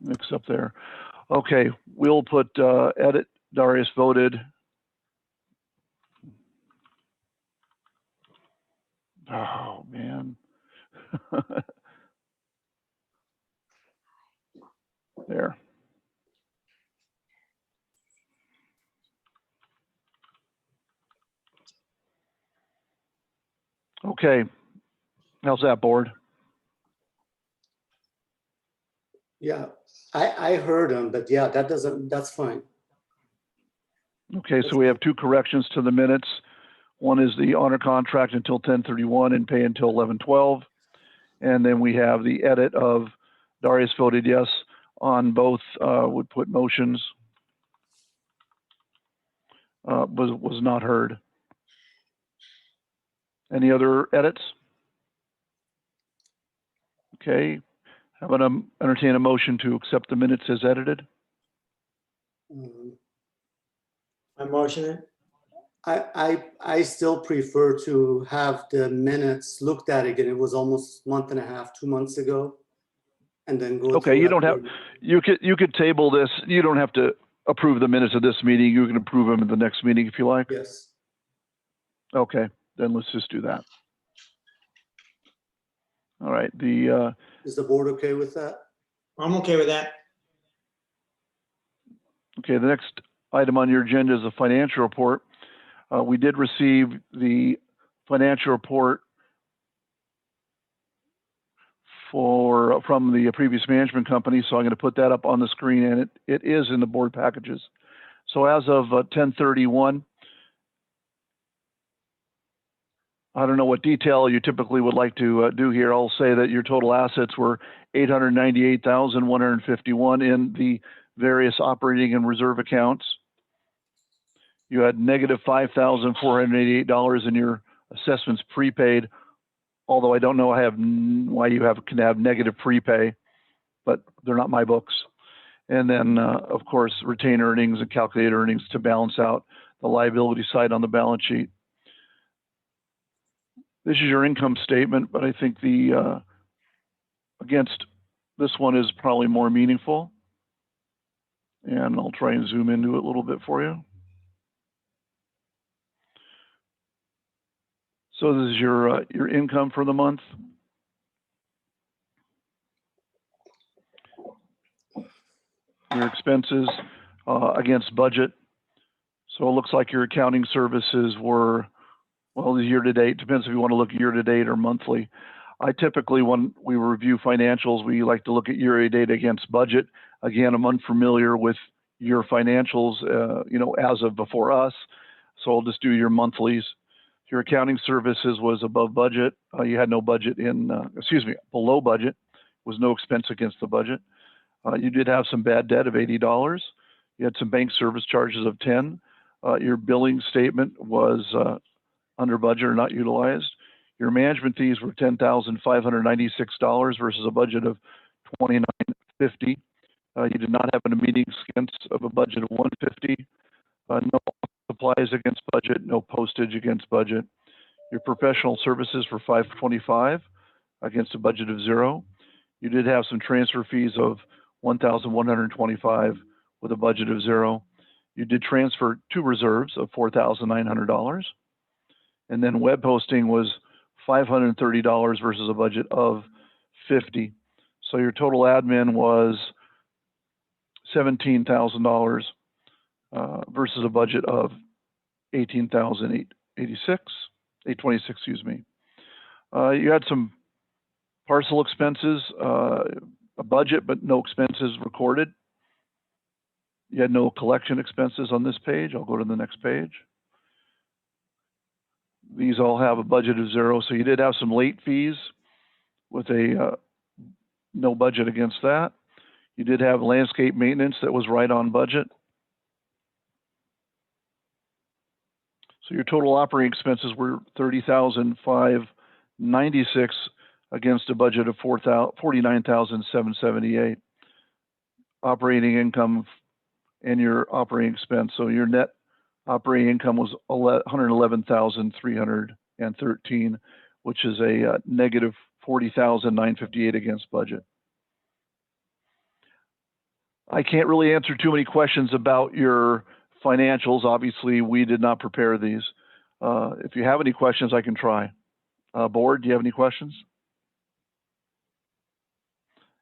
mix up there. Okay, we'll put edit. Darius voted. Oh man. There. Okay. How's that, board? Yeah, I heard him, but yeah, that's fine. Okay, so we have two corrections to the minutes. One is the honor contract until 10/31 and pay until 11/12. And then we have the edit of Darius voted yes on both, would put motions. Was not heard. Any other edits? Okay, how about entertain a motion to accept the minutes as edited? I motion it. I still prefer to have the minutes looked at again. It was almost a month and a half, 2 months ago, and then go. Okay, you don't have, you could table this. You don't have to approve the minutes of this meeting. You can approve them in the next meeting if you like. Yes. Okay, then let's just do that. All right, Is the board okay with that? I'm okay with that. okay, the next item on your agenda is a financial report. We did receive the financial report from the previous management company, so I'm going to put that up on the screen, and it is in the board packages. So as of 10/31, I don't know what detail you typically would like to do here. I'll say that your total assets were $898,151 in the various operating and reserve accounts. You had negative $5,488 in your assessments prepaid, although I don't know why you can have negative prepay, but they're not my books. And then, of course, retained earnings and calculated earnings to balance out the liability side on the balance sheet. This is your income statement, but I think the against this one is probably more meaningful. And I'll try and zoom into it a little bit for you. So this is your income for the month. Your expenses against budget. So it looks like your accounting services were, well, year to date. Depends if you want to look year to date or monthly. I typically, when we review financials, we like to look at year to date against budget. Again, I'm unfamiliar with your financials, as of before us. So I'll just do your monthlies. Your accounting services was above budget. You had no budget below budget, was no expense against the budget. You did have some bad debt of $80. You had some bank service charges of $10. Your billing statement was under budget or not utilized. Your management fees were $10,596 versus a budget of $29.50. You did not have a meeting expense of a budget of $150. No supplies against budget, no postage against budget. Your professional services for $525 against a budget of $0. You did have some transfer fees of $1,125 with a budget of $0. You did transfer two reserves of $4,900. And then web hosting was $530 versus a budget of $50. So your total admin was $17,000 versus a budget of $18,826, excuse me. You had some parcel expenses, a budget, but no expenses recorded. You had no collection expenses on this page. I'll go to the next page. These all have a budget of $0. So you did have some late fees with a no budget against that. You did have landscape maintenance that was right on budget. So your total operating expenses were $30,596 against a budget of $49,778. Operating income and your operating expense. So your net operating income was $111,313, which is a negative $40,958 against budget. I can't really answer too many questions about your financials. Obviously, we did not prepare these. If you have any questions, I can try. Board, do you have any questions?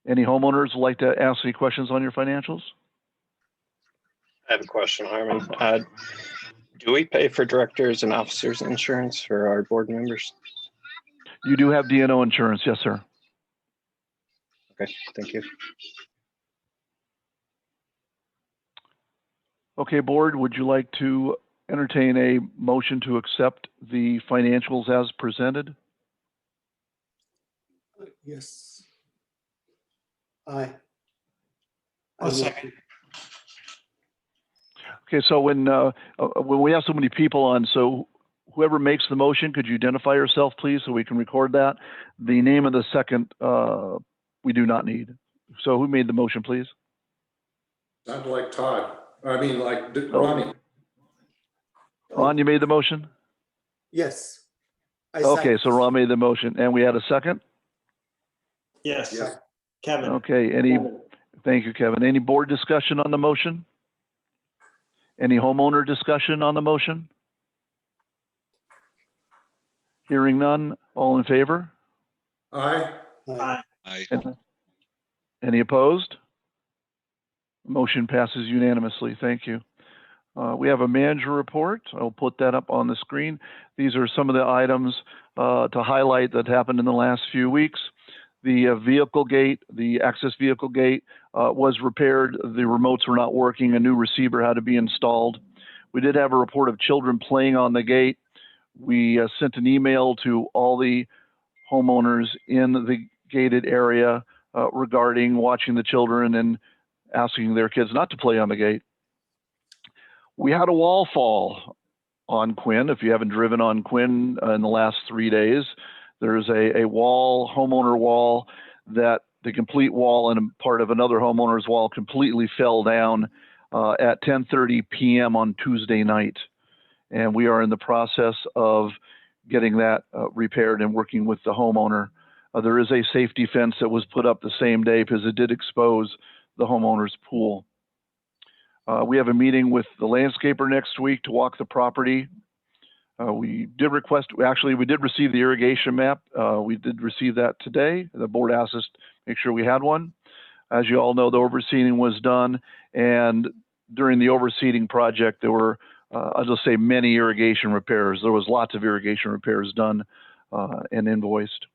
Any homeowners would like to ask any questions on your financials? I have a question, Harmon. Do we pay for directors and officers insurance for our board members? You do have D&O insurance, yes, sir. Okay, thank you. Okay, board, would you like to entertain a motion to accept the financials as presented? Yes. Aye. I'll second. Okay, so when we have so many people on, so whoever makes the motion, could you identify yourself, please, so we can record that? The name of the second, we do not need. So who made the motion, please? Sounded like Todd. I mean, like Ronnie. Ron, you made the motion? Yes. I Okay, second. so Ron made the motion, and we had a second? Yes, Yes. Kevin. Okay, thank you, Kevin. Any board discussion on the motion? Any homeowner discussion on the motion? Hearing none, all in favor? Aye. Aye. Any opposed? Motion passes unanimously. Thank you. We have a manager report. I'll put that up on the screen. These are some of the items to highlight that happened in the last few weeks. The vehicle gate, the access vehicle gate was repaired. The remotes were not working. A new receiver had to be installed. We did have a report of children playing on the gate. We sent an email to all the homeowners in the gated area regarding watching the children and asking their kids not to play on the gate. We had a wall fall on Quinn. If you haven't driven on Quinn in the last 3 days, there's a wall, homeowner wall, that the complete wall and part of another homeowner's wall completely fell down at 10:30 p.m. on Tuesday night. And we are in the process of getting that repaired and working with the homeowner. There is a safety fence that was put up the same day because it did expose the homeowner's pool. We have a meeting with the landscaper next week to walk the property. We did receive the irrigation map. We did receive that today. The board asked us to make sure we had one. As you all know, the overseeding was done, and during the overseeding project, there were, I'll just say, many irrigation repairs. There was lots of irrigation repairs done and invoiced.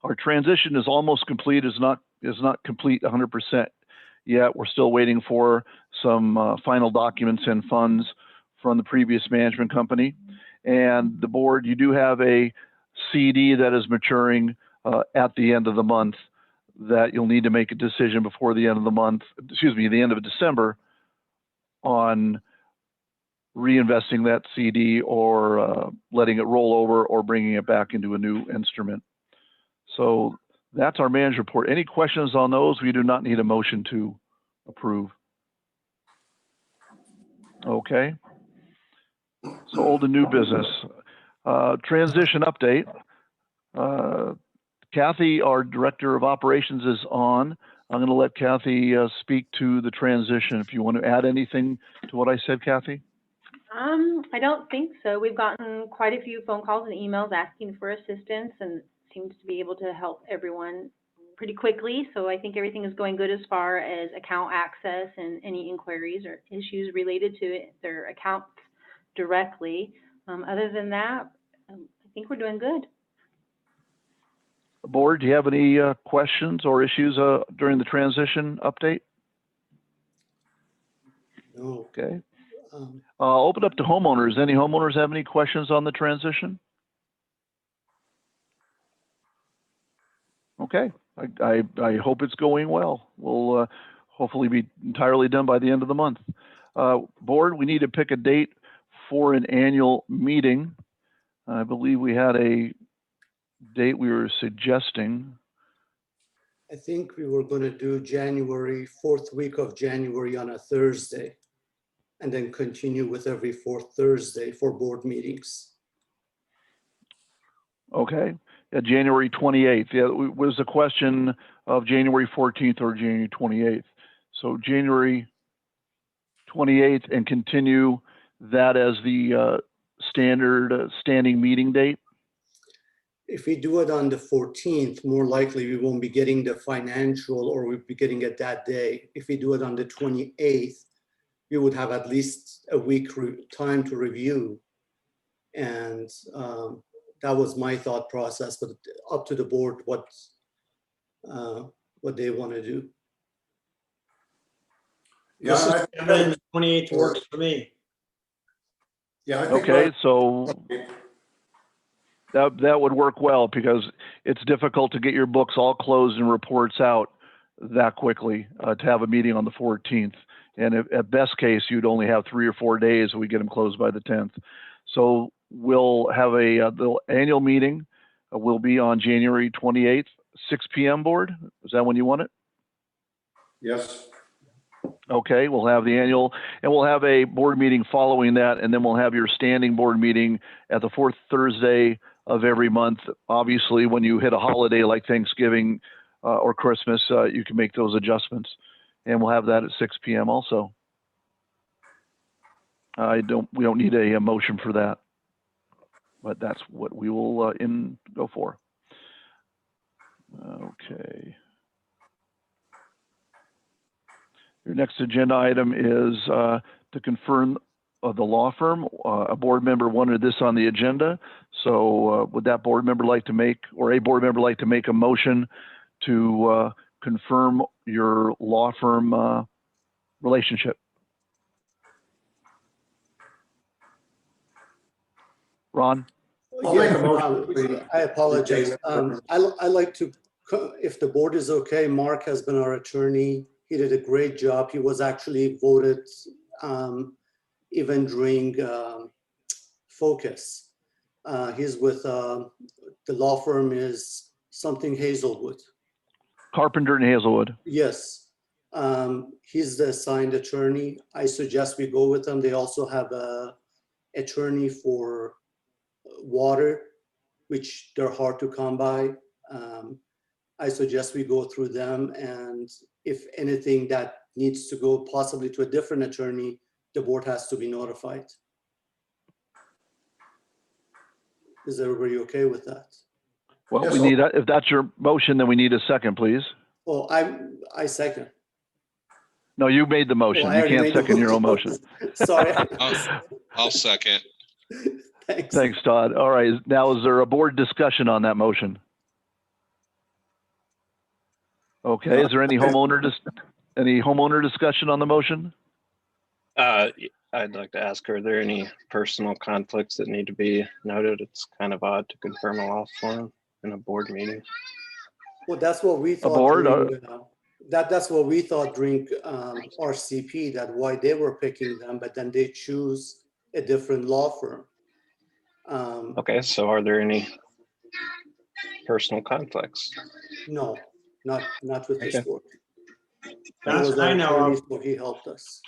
Our transition is almost complete. Is not complete 100% yet. We're still waiting for some final documents and funds from the previous management company. And the board, you do have a CD that is maturing at the end of the month that you'll need to make a decision before the end of the month, the end of December, on reinvesting that CD or letting it roll over or bringing it back into a new instrument. So that's our manager report. Any questions on those? We do not need a motion to approve. Okay. So old and new business. Transition update. Kathy, our Director of Operations, is on. I'm going to let Kathy speak to the transition. If you want to add anything to what I said, Kathy? I don't think so. We've gotten quite a few phone calls and emails asking for assistance, and seems to be able to help everyone pretty quickly. So I think everything is going good as far as account access and any inquiries or issues related to their accounts directly. Other than that, I think we're doing good. Board, do you have any questions or issues during the transition update? No. Okay. I'll open up to homeowners. Any homeowners have any questions on the transition? Okay. I hope it's going well. We'll hopefully be entirely done by the end of the month. Board, we need to pick a date for an annual meeting. I believe we had a date we were suggesting. I think we were going to do January, 4th week of January on a Thursday, and then continue with every 4th Thursday for board meetings. Okay. January 28th. Yeah, it was a question of January 14th or January 28th. So January 28th, and continue that as the standard standing meeting date? If we do it on the 14th, more likely we won't be getting the financial, or we'll be getting it that day. If we do it on the 28th, we would have at least a week time to review. And that was my thought process, but up to the board what they want to do. Yeah, This is I- 28th works for me. yeah, I think. Okay, so that would work well, because it's difficult to get your books all closed and reports out that quickly to have a meeting on the 14th. And at best case, you'd only have 3 or 4 days. We get them closed by the 10th. So we'll have the annual meeting will be on January 28th, 6 p.m. board. Is that when you want it? Yes, Okay, we'll have the annual, and we'll have a board meeting following that, and then we'll have your standing board meeting at the 4th Thursday of every month. Obviously, when you hit a holiday like Thanksgiving or Christmas, you can make those adjustments. And we'll have that at 6 p.m. also. We don't need a motion for that, but that's what we will go for. Okay. Your next agenda item is to confirm the law firm. A board member wanted this on the agenda. So would that board member like to make, or a board member like to make a motion to confirm your law firm relationship? Ron? I'll make a motion. I apologize. I like to, if the board is okay, Mark has been our attorney. He did a great job. He was actually voted even during focus. He's with, the law firm is something Hazelwood. Carpenter and Hazelwood. Yes. He's the assigned attorney. I suggest we go with them. They also have a attorney for water, which they're hard to come by. I suggest we go through them, and if anything that needs to go possibly to a different attorney, the board has to be notified. Is everybody okay with that? Well, Yes, we need, if that's your motion, then we need a second, please. Oh, I second. No, you made the motion. Oh, I You already can't made the second your own motion. Sorry. I'll second. Thanks. Thanks, Todd. All right. Now, is there a board discussion on that motion? Okay. Is there any homeowner discussion on the motion? I'd like to ask, are there any personal conflicts that need to be noted? It's kind of odd to confirm a law firm in a board meeting. Well, that's what we thought. board, During, that's what we thought during RCP, that why they were picking them, but then they choose a different law firm. Okay, so are there any personal conflicts? No, not with this Okay. board. That's He was I our know attorney, of. so he helped us.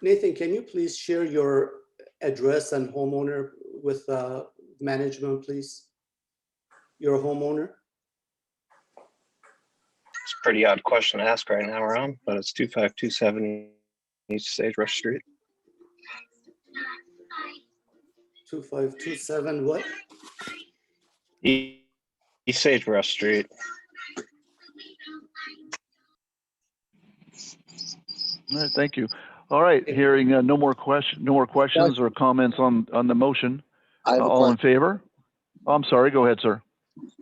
Nathan, can you please share your address and homeowner with management, please? You're a homeowner? It's a pretty odd question to ask right now, Ron, but it's 2527 East Sagebrush Street. 2527 what? East Sagebrush Street. All right. Thank you. All right. Hearing no more questions or comments on the motion. I have a All in question. favor? Oh, I'm sorry. Go ahead, sir.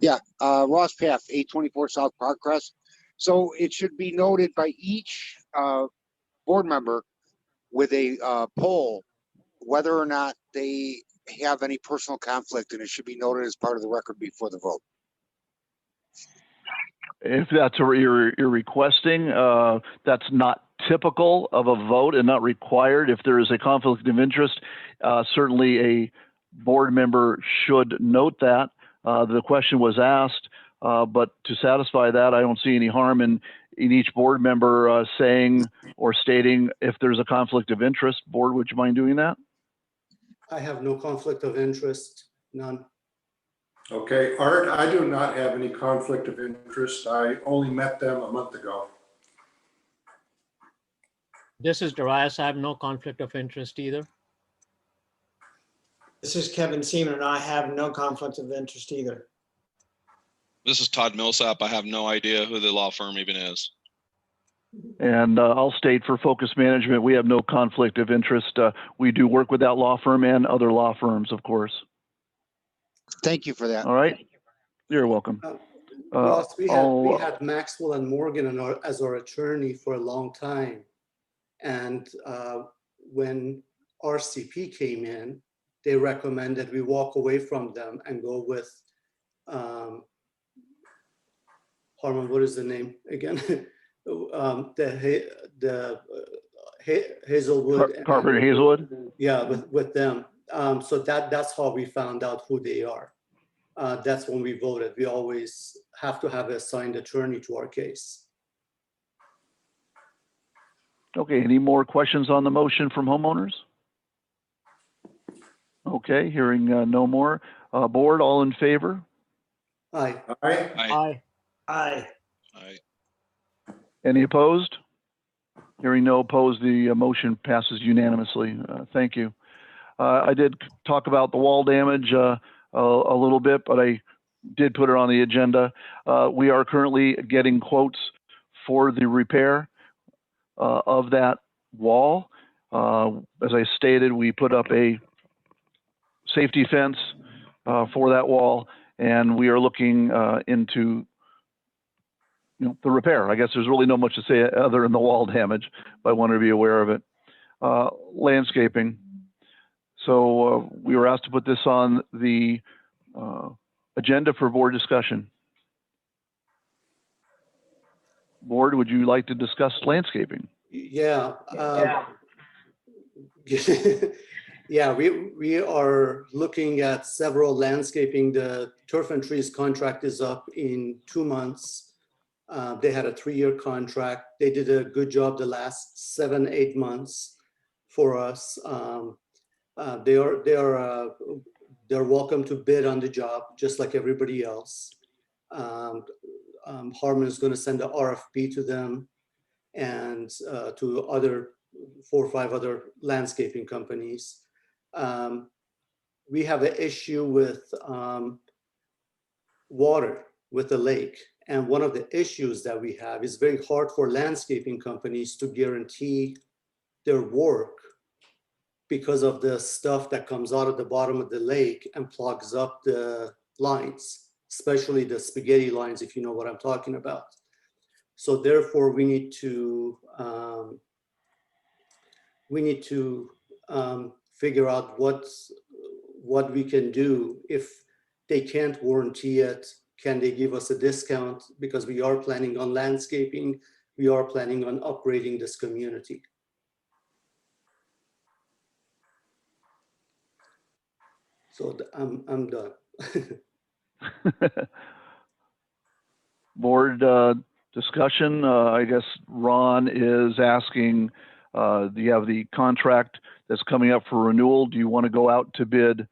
Yeah, Ross Path, 824 South Parkcrest. So it should be noted by each board member with a poll whether or not they have any personal conflict, and it should be noted as part of the record before the vote. If that's what you're requesting, that's not typical of a vote and not required. If there is a conflict of interest, certainly a board member should note that. The question was asked, but to satisfy that, I don't see any harm in each board member saying or stating if there's a conflict of interest. Board, would you mind doing that? I have no conflict of interest, none. Okay, Art, I do not have any conflict of interest. I only met them a month ago. This is Darius. I have no conflict of interest either. This is Kevin Seaman, and I have no conflict of interest either. This is Todd Millsap. I have no idea who the law firm even is. And I'll state for Focus Management, we have no conflict of interest. We do work with that law firm and other law firms, of course. Thank you for that. All right. You're welcome. Ross, we I'll- had Maxwell and Morgan as our attorney for a long time. And when RCP came in, they recommended we walk away from them and go with, Harmon, what is the name again? Hazelwood. Carpenter Hazelwood? Yeah, with them. So that's how we found out who they are. That's when we voted. We always have to have a assigned attorney to our case. Okay, any more questions on the motion from homeowners? Okay, hearing no more. Board, all in favor? Aye. All right, Aye. Aye. Any opposed? Hearing no opposed, the motion passes unanimously. Thank you. I did talk about the wall damage a little bit, but I did put it on the agenda. We are currently getting quotes for the repair of that wall. As I stated, we put up a safety fence for that wall, and we are looking into the repair. I guess there's really not much to say other than the wall damage, but I wanted to be aware of it. Landscaping. So we were asked to put this on the agenda for board discussion. Board, would you like to discuss landscaping? Yeah. Yeah, we are looking at several landscaping. The Turf and Trees contract is up in 2 months. They had a 3-year contract. They did a good job the last 7-8 months for us. They're welcome to bid on the job, just like everybody else. Harmon is going to send an RFP to them and to other 4 or 5 other landscaping companies. We have an issue with water with the lake. And one of the issues that we have is very hard for landscaping companies to guarantee their work because of the stuff that comes out of the bottom of the lake and plugs up the lines, especially the spaghetti lines, if you know what I'm talking about. So therefore, we need to figure out what we can do. If they can't warranty it, can they give us a discount? Because we are planning on landscaping, we are planning on upgrading this community. So I'm done. Board discussion. I guess Ron is asking, do you have the contract that's coming up for renewal? Do you want to go out to bid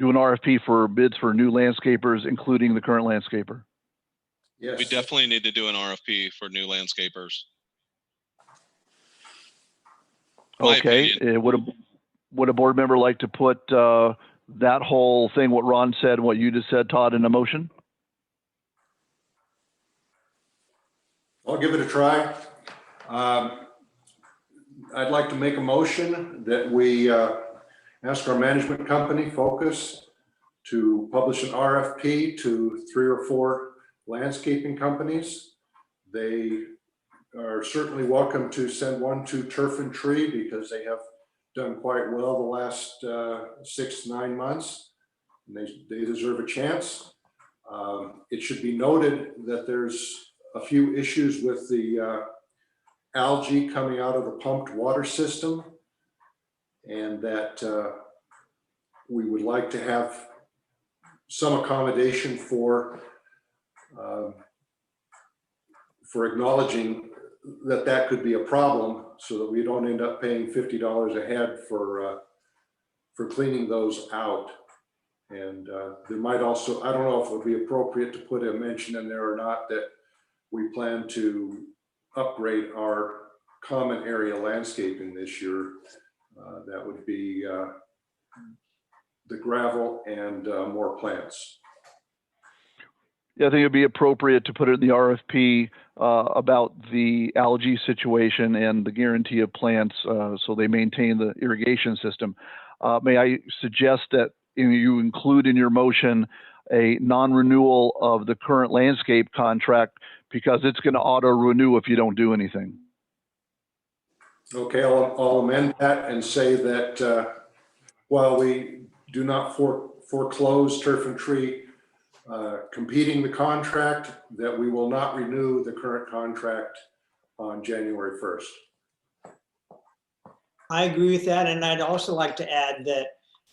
do an RFP for bids for new landscapers, including the current landscaper? yes. We definitely need to do an RFP for new landscapers. My Okay. opinion. Would a board member like to put that whole thing, what Ron said, and what you just said, Todd, in a motion? I'll give it a try. I'd like to make a motion that we ask our management company, Focus, to publish an RFP to 3 or 4 landscaping companies. They are certainly welcome to send one to Turf and Tree because they have done quite well the last 6 to 9 months. And they deserve a chance. It should be noted that there's a few issues with the algae coming out of the pumped water system, and that we would like to have some accommodation for acknowledging that that could be a problem, so that we don't end up paying $50 a head for cleaning those out. And there might also, I don't know if it would be appropriate to put a mention in there or not, that we plan to upgrade our common area landscaping this year. That would be the gravel and more plants. Yeah, I think it'd be appropriate to put it in the RFP about the algae situation and the guarantee of plants so they maintain the irrigation system. May I suggest that you include in your motion a non-renewal of the current landscape contract because it's going to auto-renew if you don't do anything. Okay, I'll amend that and say that while we do not foreclose Turf and Tree competing the contract, that we will not renew the current contract on January 1st. I agree with that, and I'd also like to add that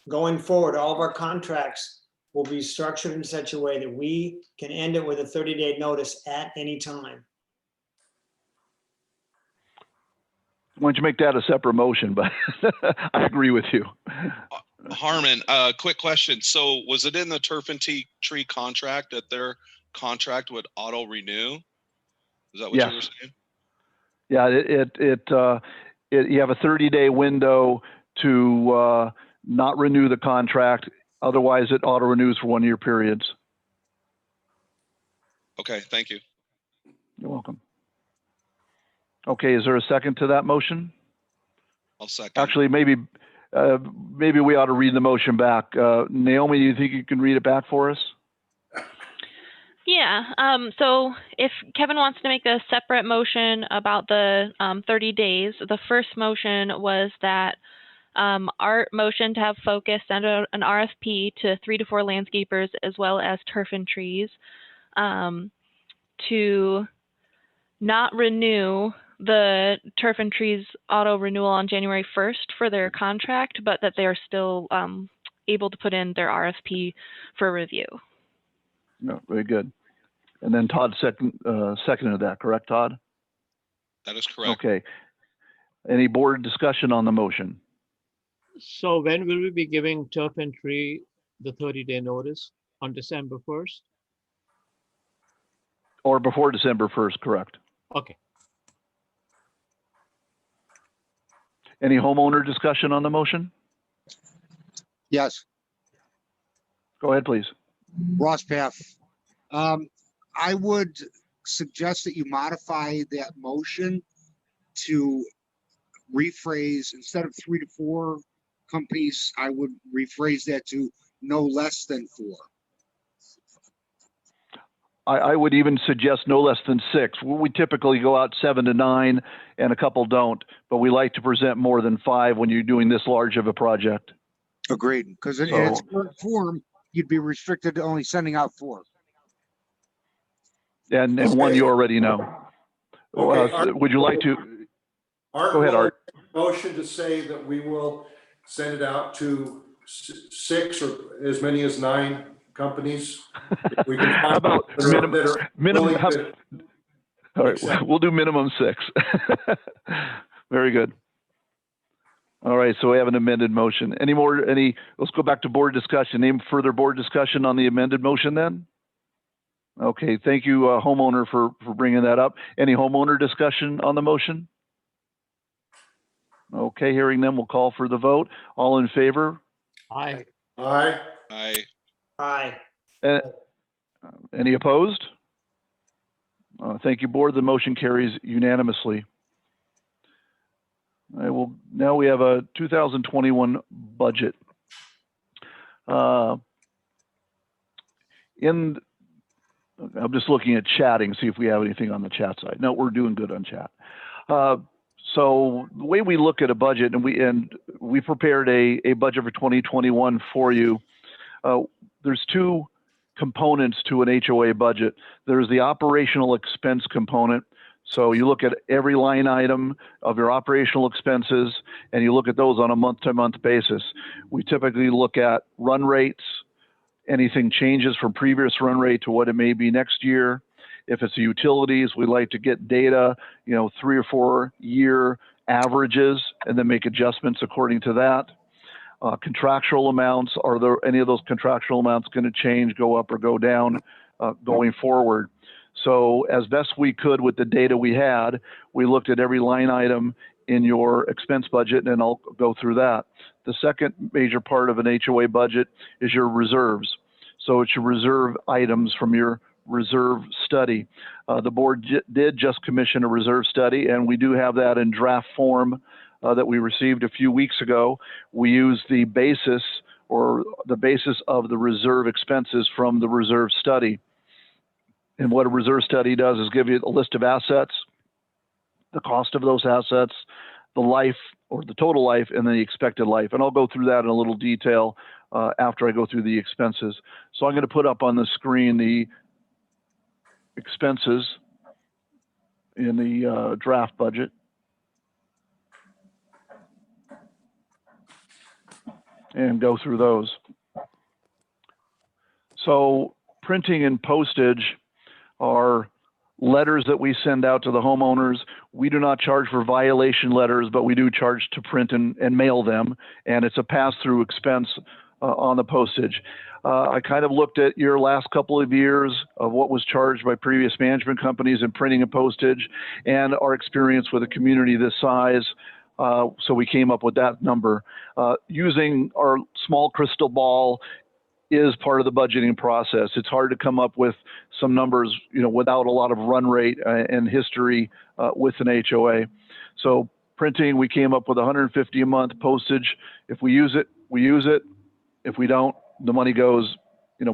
going forward, all of our contracts will be structured in such a way that we can end it with a 30-day notice at any time. Why don't you make that a separate motion, but I agree with you. Harmon, quick question. So was it in the Turf and Tree contract that their contract would auto renew? Is that what Yes. you were saying? Yeah, you have a 30-day window to not renew the contract. Otherwise, it auto renews for 1-year periods. Okay, thank you. You're welcome. Okay, is there a second to that motion? I'll second. Actually, maybe we ought to read the motion back. Naomi, do you think you can read it back for us? Yeah, so if Kevin wants to make a separate motion about the 30 days, the first motion was that our motion to have Focus send out an RFP to 3 to 4 landscapers as well as Turf and Trees to not renew the Turf and Trees auto renewal on January 1st for their contract, but that they are still able to put in their RFP for review. No, very good. And then Todd seconded that, correct, Todd? That is correct. Okay. Any board discussion on the motion? So when will we be giving Turf and Tree the 30-day notice? On December 1st? Or before December 1st, correct. Okay. Any homeowner discussion on the motion? Yes, Go ahead, please. Ross Path. I would suggest that you modify that motion to rephrase, instead of 3 to 4 companies, I would rephrase that to no less than 4. I would even suggest no less than 6. We typically go out 7 to 9 and a couple don't, but we like to present more than 5 when you're doing this large of a project. Agreed, because in So- its current form, you'd be restricted to only sending out 4. And Okay. one you already know. Okay, Would you like to? Art, Go ahead, will Art. I motion to say that we will send it out to 6 or as many as 9 companies. If we can How find about that are minimum? willing to All right, accept. we'll do minimum 6. Very good. All right, so we have an amended motion. Let's go back to board discussion. Any further board discussion on the amended motion then? Okay, thank you, homeowner, for bringing that up. Any homeowner discussion on the motion? Okay, hearing them, we'll call for the vote. All in favor? Aye. Aye. Aye. Any opposed? Thank you, board. The motion carries unanimously. Now we have a 2021 budget. I'm just looking at chatting, see if we have anything on the chat side. No, we're doing good on chat. So the way we look at a budget, and we prepared a budget for 2021 for you. There's 2 components to an HOA budget. There's the operational expense component. So you look at every line item of your operational expenses, and you look at those on a month-to-month basis. We typically look at run rates. Anything changes from previous run rate to what it may be next year. If it's utilities, we like to get data, 3 or 4 year averages, and then make adjustments according to that. Contractual amounts, are there any of those contractual amounts going to change, go up or go down going forward? So as best we could with the data we had, we looked at every line item in your expense budget, and I'll go through that. The second major part of an HOA budget is your reserves. So it's your reserve items from your reserve study. The board did just commission a reserve study, and we do have that in draft form that we received a few weeks ago. We use the basis of the reserve expenses from the reserve study. And what a reserve study does is give you a list of assets, the cost of those assets, the life or the total life, and then the expected life. And I'll go through that in a little detail after I go through the expenses. So I'm going to put up on the screen the expenses in the draft budget. And go through those. So printing and postage are letters that we send out to the homeowners. We do not charge for violation letters, but we do charge to print and mail them. And it's a pass-through expense on the postage. I kind of looked at your last couple of years of what was charged by previous management companies in printing and postage and our experience with a community this size. So we came up with that number. Using our small crystal ball is part of the budgeting process. It's hard to come up with some numbers, without a lot of run rate and history with an HOA. So printing, we came up with $150 a month. Postage, if we use it, we use it. If we don't, the money goes,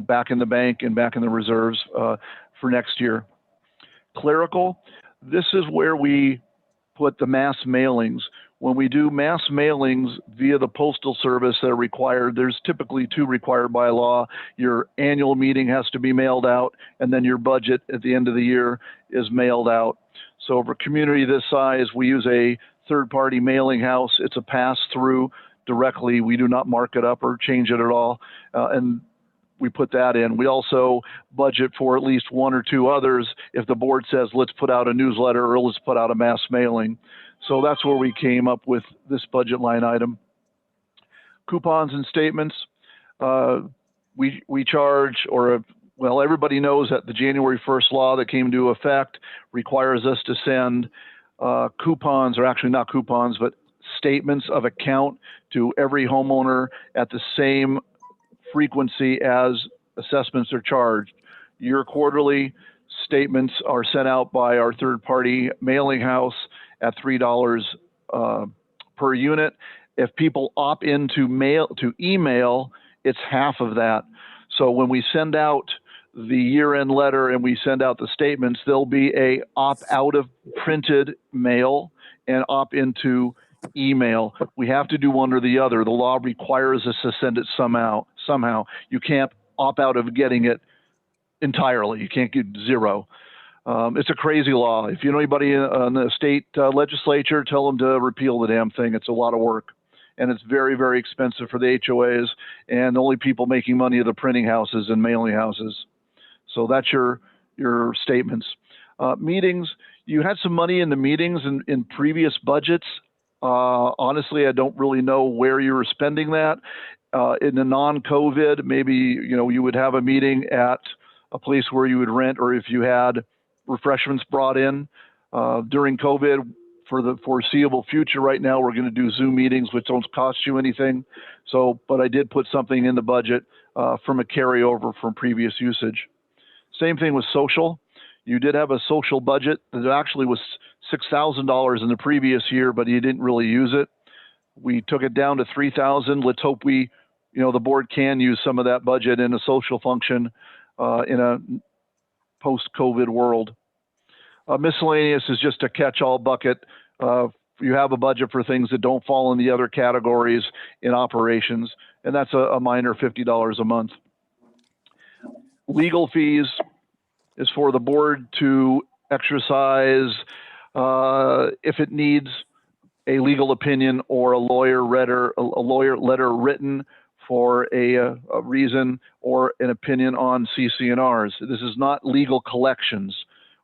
back in the bank and back in the reserves for next year. Clerical, this is where we put the mass mailings. When we do mass mailings via the Postal Service that are required, there's typically 2 required by law. Your annual meeting has to be mailed out, and then your budget at the end of the year is mailed out. So for a community this size, we use a third-party mailing house. It's a pass-through directly. We do not mark it up or change it at all, and we put that in. We also budget for at least 1 or 2 others if the board says, let's put out a newsletter or let's put out a mass mailing. So that's where we came up with this budget line item. Coupons and statements, we charge, everybody knows that the January 1st law that came into effect requires us to send coupons, or actually not coupons, but statements of account to every homeowner at the same frequency as assessments are charged. Your quarterly statements are sent out by our third-party mailing house at $3 per unit. If people opt into email, it's half of that. So when we send out the year-end letter and we send out the statements, there'll be a opt out of printed mail and opt into email. We have to do one or the other. The law requires us to send it somehow. You can't opt out of getting it entirely. You can't get 0. It's a crazy law. If you know anybody in the state legislature, tell them to repeal the damn thing. It's a lot of work, and it's very, very expensive for the HOAs, and the only people making money are the printing houses and mailing houses. So that's your statements. Meetings, you had some money in the meetings in previous budgets. Honestly, I don't really know where you were spending that. In the non-COVID, maybe you would have a meeting at a place where you would rent, or if you had refreshments brought in. During COVID, for the foreseeable future right now, we're going to do Zoom meetings, which don't cost you anything. But I did put something in the budget from a carryover from previous usage. Same thing with social. You did have a social budget that actually was $6,000 in the previous year, but you didn't really use it. We took it down to $3,000. Let's hope the board can use some of that budget in a social function in a post-COVID world. Miscellaneous is just a catch-all bucket. You have a budget for things that don't fall in the other categories in operations, and that's a minor $50 a month. Legal fees is for the board to exercise if it needs a legal opinion or a lawyer letter written for a reason or an opinion on CC&Rs. This is not legal collections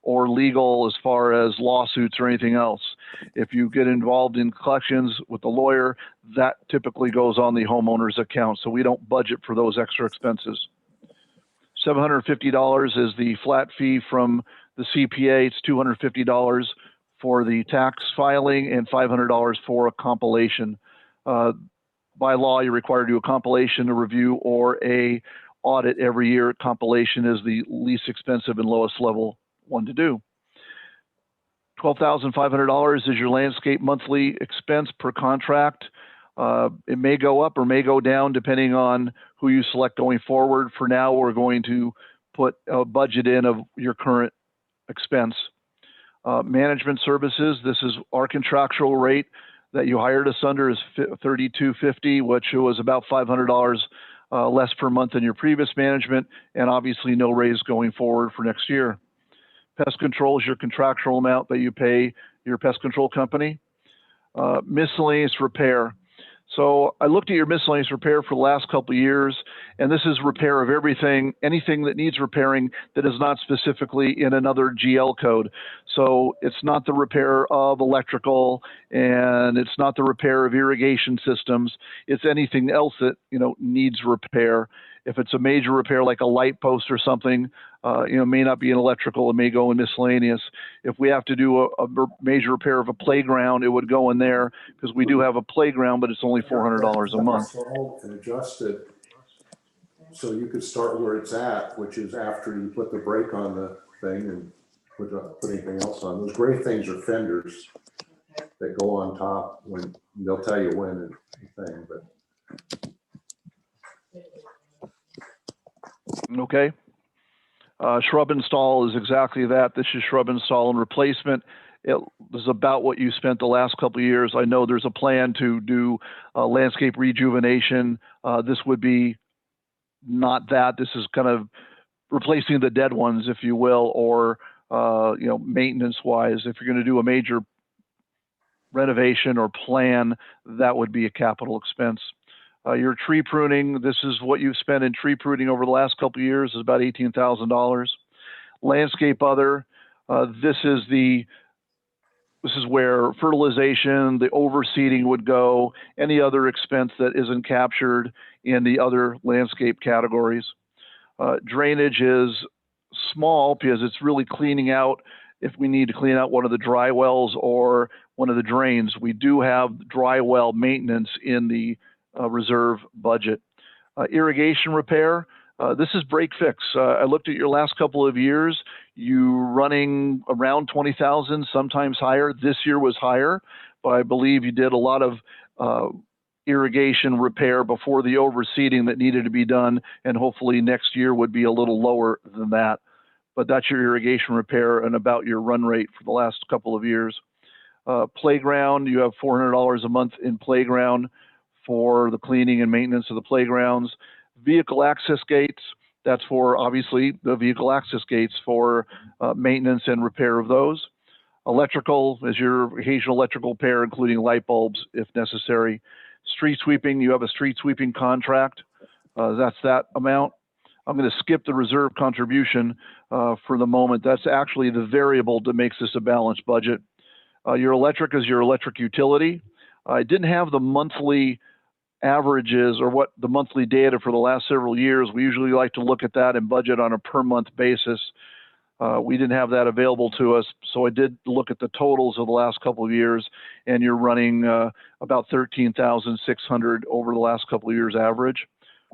or legal as far as lawsuits or anything else. If you get involved in collections with the lawyer, that typically goes on the homeowner's account, so we don't budget for those extra expenses. $750 is the flat fee from the CPA. It's $250 for the tax filing and $500 for a compilation. By law, you're required to do a compilation, a review, or a audit every year. Compilation is the least expensive and lowest level one to do. $12,500 is your landscape monthly expense per contract. It may go up or may go down depending on who you select going forward. For now, we're going to put a budget in of your current expense. Management services, this is our contractual rate that you hired us under is $32.50, which was about $500 less per month than your previous management, and obviously no raise going forward for next year. Pest control is your contractual amount that you pay your pest control company. Miscellaneous repair. So I looked at your miscellaneous repair for the last couple of years, and this is repair of everything, anything that needs repairing that is not specifically in another GL code. So it's not the repair of electrical, and it's not the repair of irrigation systems. It's anything else that, you know, needs repair. If it's a major repair like a light post or something, may not be in electrical, it may go in miscellaneous. If we have to do a major repair of a playground, it would go in there because we do have a playground, but it's only $400 a month. And adjusted so you could start where it's at, which is after you put the brake on the thing and put anything else on. Those gray things are fenders that go on top when they'll tell you when and thing, but. Okay. Shrub install is exactly that. This is shrub install and replacement. It is about what you spent the last couple of years. I know there's a plan to do landscape rejuvenation. This would be not that. This is kind of replacing the dead ones, if you will, or maintenance-wise. If you're going to do a major renovation or plan, that would be a capital expense. Your tree pruning, this is what you've spent in tree pruning over the last couple of years, is about $18,000. Landscape other, this is where fertilization, the overseeding would go, any other expense that isn't captured in the other landscape categories. Drainage is small because it's really cleaning out if we need to clean out one of the dry wells or one of the drains. We do have dry well maintenance in the reserve budget. Irrigation repair, this is break fix. I looked at your last couple of years. You running around 20,000, sometimes higher. This year was higher, but I believe you did a lot of irrigation repair before the overseeding that needed to be done, and hopefully next year would be a little lower than that. But that's your irrigation repair and about your run rate for the last couple of years. Playground, you have $400 a month in playground for the cleaning and maintenance of the playgrounds. Vehicle access gates, that's for obviously the vehicle access gates for maintenance and repair of those. Electrical is your occasional electrical repair, including light bulbs if necessary. Street sweeping, you have a street sweeping contract. That's that amount. I'm going to skip the reserve contribution for the moment. That's actually the variable that makes this a balanced budget. Your electric is your electric utility. I didn't have the monthly averages or what the monthly data for the last several years. We usually like to look at that and budget on a per month basis. We didn't have that available to us, so I did look at the totals of the last couple of years, and you're running about 13,600 over the last couple of years average.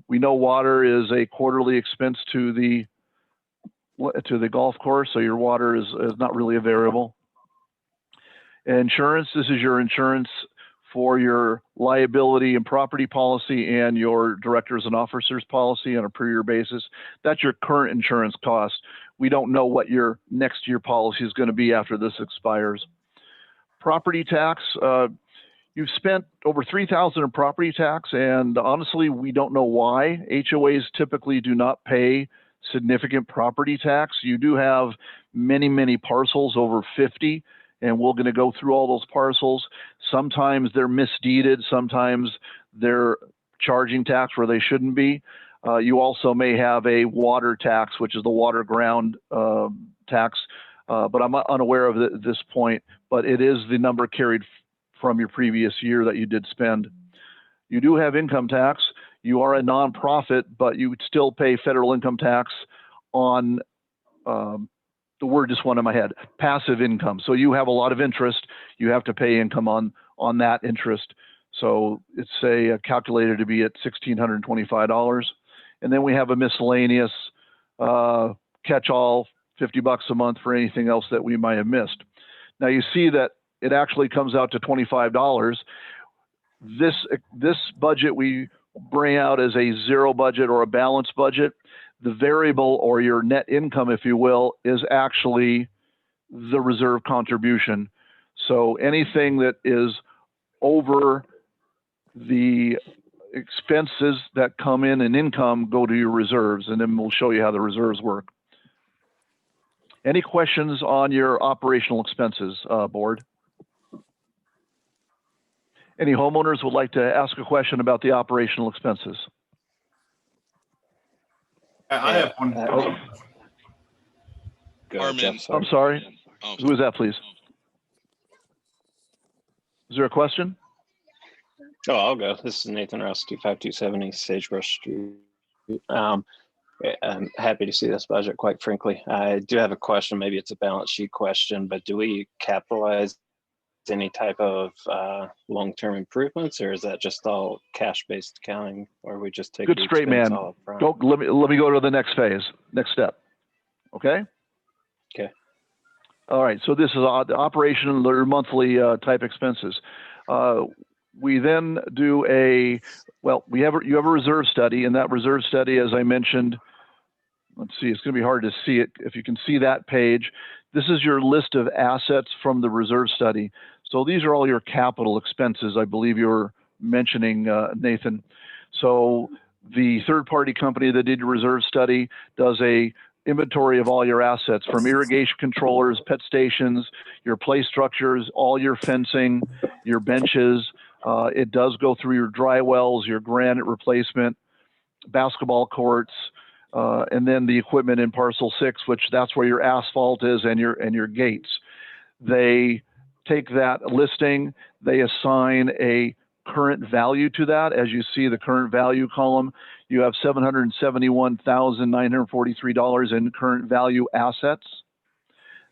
We know water is a quarterly expense to the golf course, so your water is not really a variable. Insurance, this is your insurance for your liability and property policy and your directors and officers policy on a per year basis. That's your current insurance cost. We don't know what your next year policy is going to be after this expires. Property tax, you've spent over $3,000 in property tax, and honestly, we don't know why. HOAs typically do not pay significant property tax. You do have many, many parcels over 50. And we're going to go through all those parcels. Sometimes they're misdeeded. Sometimes they're charging tax where they shouldn't be. You also may have a water tax, which is the water ground tax, but I'm unaware of it at this point. But it is the number carried from your previous year that you did spend. You do have income tax. you are a nonprofit, but you would still pay federal income tax on, the word just went in my head, passive income. So you have a lot of interest, you have to pay income on that interest. So it's calculated to be at $1,625. And then we have a miscellaneous catch-all, $50 a month for anything else that we might have missed. Now you see that it actually comes out to $25. This budget we bring out as a zero budget or a balanced budget. The variable, or your net income, if you will, is actually the reserve contribution. So anything that is over the expenses that come in income go to your reserves, and then we'll show you how the reserves work. Any questions on your operational expenses, board? Any homeowners would like to ask a question about the operational expenses? I have one. Go ahead, Armin. Jeff, I'm sorry. Oh, Who is that, please? Is there a question? Oh, I'll go. This is Nathan Rouse, 25270 Sagebrush Street. I'm happy to see this budget, quite frankly. I do have a question. Maybe it's a balance sheet question, but do we capitalize any type of long-term improvements, or is that just all cash-based accounting, or we just take Good the straight expense man. all up front? Let me go to the next phase, next step. Okay? Okay. All right, so this is the operational or monthly type expenses. We then do you have a reserve study, and that reserve study, as I mentioned, let's see, it's going to be hard to see it. If you can see that page, this is your list of assets from the reserve study. So these are all your capital expenses, I believe you were mentioning, Nathan. So the third-party company that did your reserve study does a inventory of all your assets, from irrigation controllers, pet stations, your play structures, all your fencing, your benches. It does go through your dry wells, your granite replacement, basketball courts, and then the equipment in parcel 6, which that's where your asphalt is, and your gates. They take that listing, they assign a current value to that. As you see the current value column, you have $771,943 in current value assets.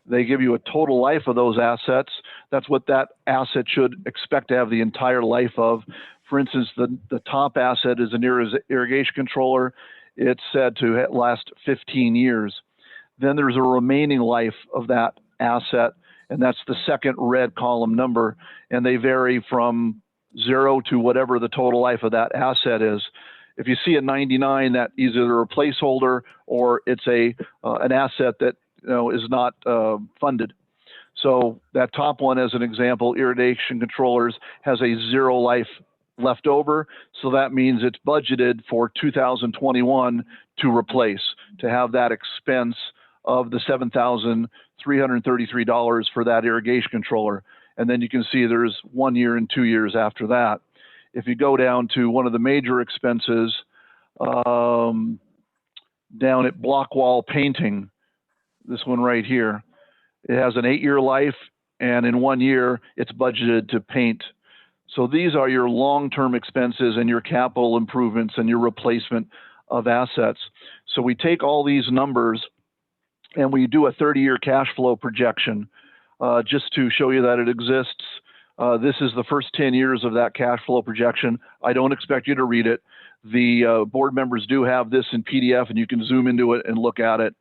They give you a total life of those assets. That's what that asset should expect to have the entire life of. For instance, the top asset is an irrigation controller. It's said to last 15 years. Then there's a remaining life of that asset, and that's the second red column number, and they vary from 0 to whatever the total life of that asset is. If you see a 99, that either a placeholder or it's an asset that is not funded. So that top one, as an example, irrigation controllers, has a 0 life left over. So that means it's budgeted for 2021 to replace, to have that expense of the $7,333 for that irrigation controller. And then you can see there's 1 year and 2 years after that. If you go down to one of the major expenses, down at block wall painting, this one right here, it has an 8-year life, and in 1 year, it's budgeted to paint. So these are your long-term expenses and your capital improvements and your replacement of assets. So we take all these numbers and we do a 30-year cash flow projection just to show you that it exists. This is the first 10 years of that cash flow projection. I don't expect you to read it. The board members do have this in PDF, and you can zoom into it and look at it.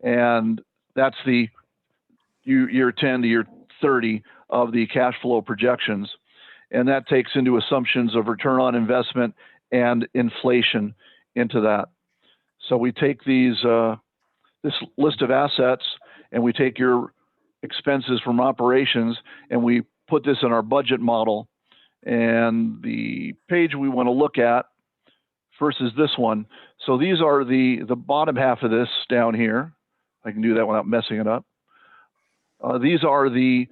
And that's the year 10 to year 30 of the cash flow projections. And that takes into assumptions of return on investment and inflation into that. So we take this list of assets, and we take your expenses from operations, and we put this in our budget model. And the page we want to look at first is this one. So these are the bottom half of this down here. I can do that without messing it up. These are the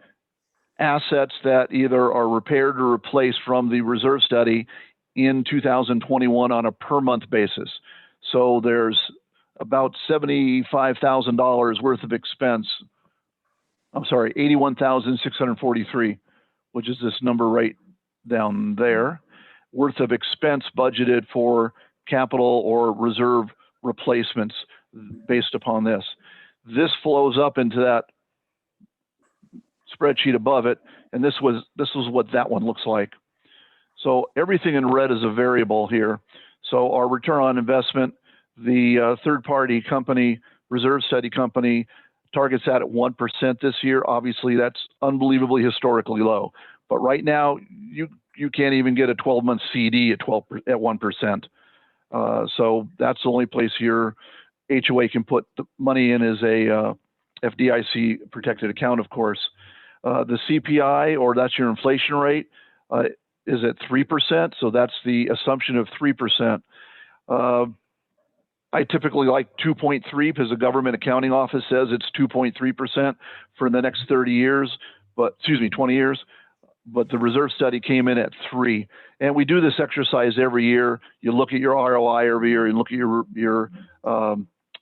assets that either are repaired or replaced from the reserve study in 2021 on a per month basis. So there's about $75,000 worth of expense. I'm sorry, 81,643, which is this number right down there. worth of expense budgeted for capital or reserve replacements based upon this. This flows up into that spreadsheet above it, and this was what that one looks like. So everything in red is a variable here. So our return on investment, the third-party company, reserve study company, targets that at 1% this year. Obviously, that's unbelievably historically low. But right now, you can't even get a 12-month CD at 1%. So that's the only place your HOA can put the money in, is a FDIC protected account, of course. The CPI, or that's your inflation rate, is at 3%. So that's the assumption of 3%. I typically like 2.3 because the government accounting office says it's 2.3% for the next 30 years, but 20 years. But the reserve study came in at 3. And we do this exercise every year. You look at your ROI every year, and look at your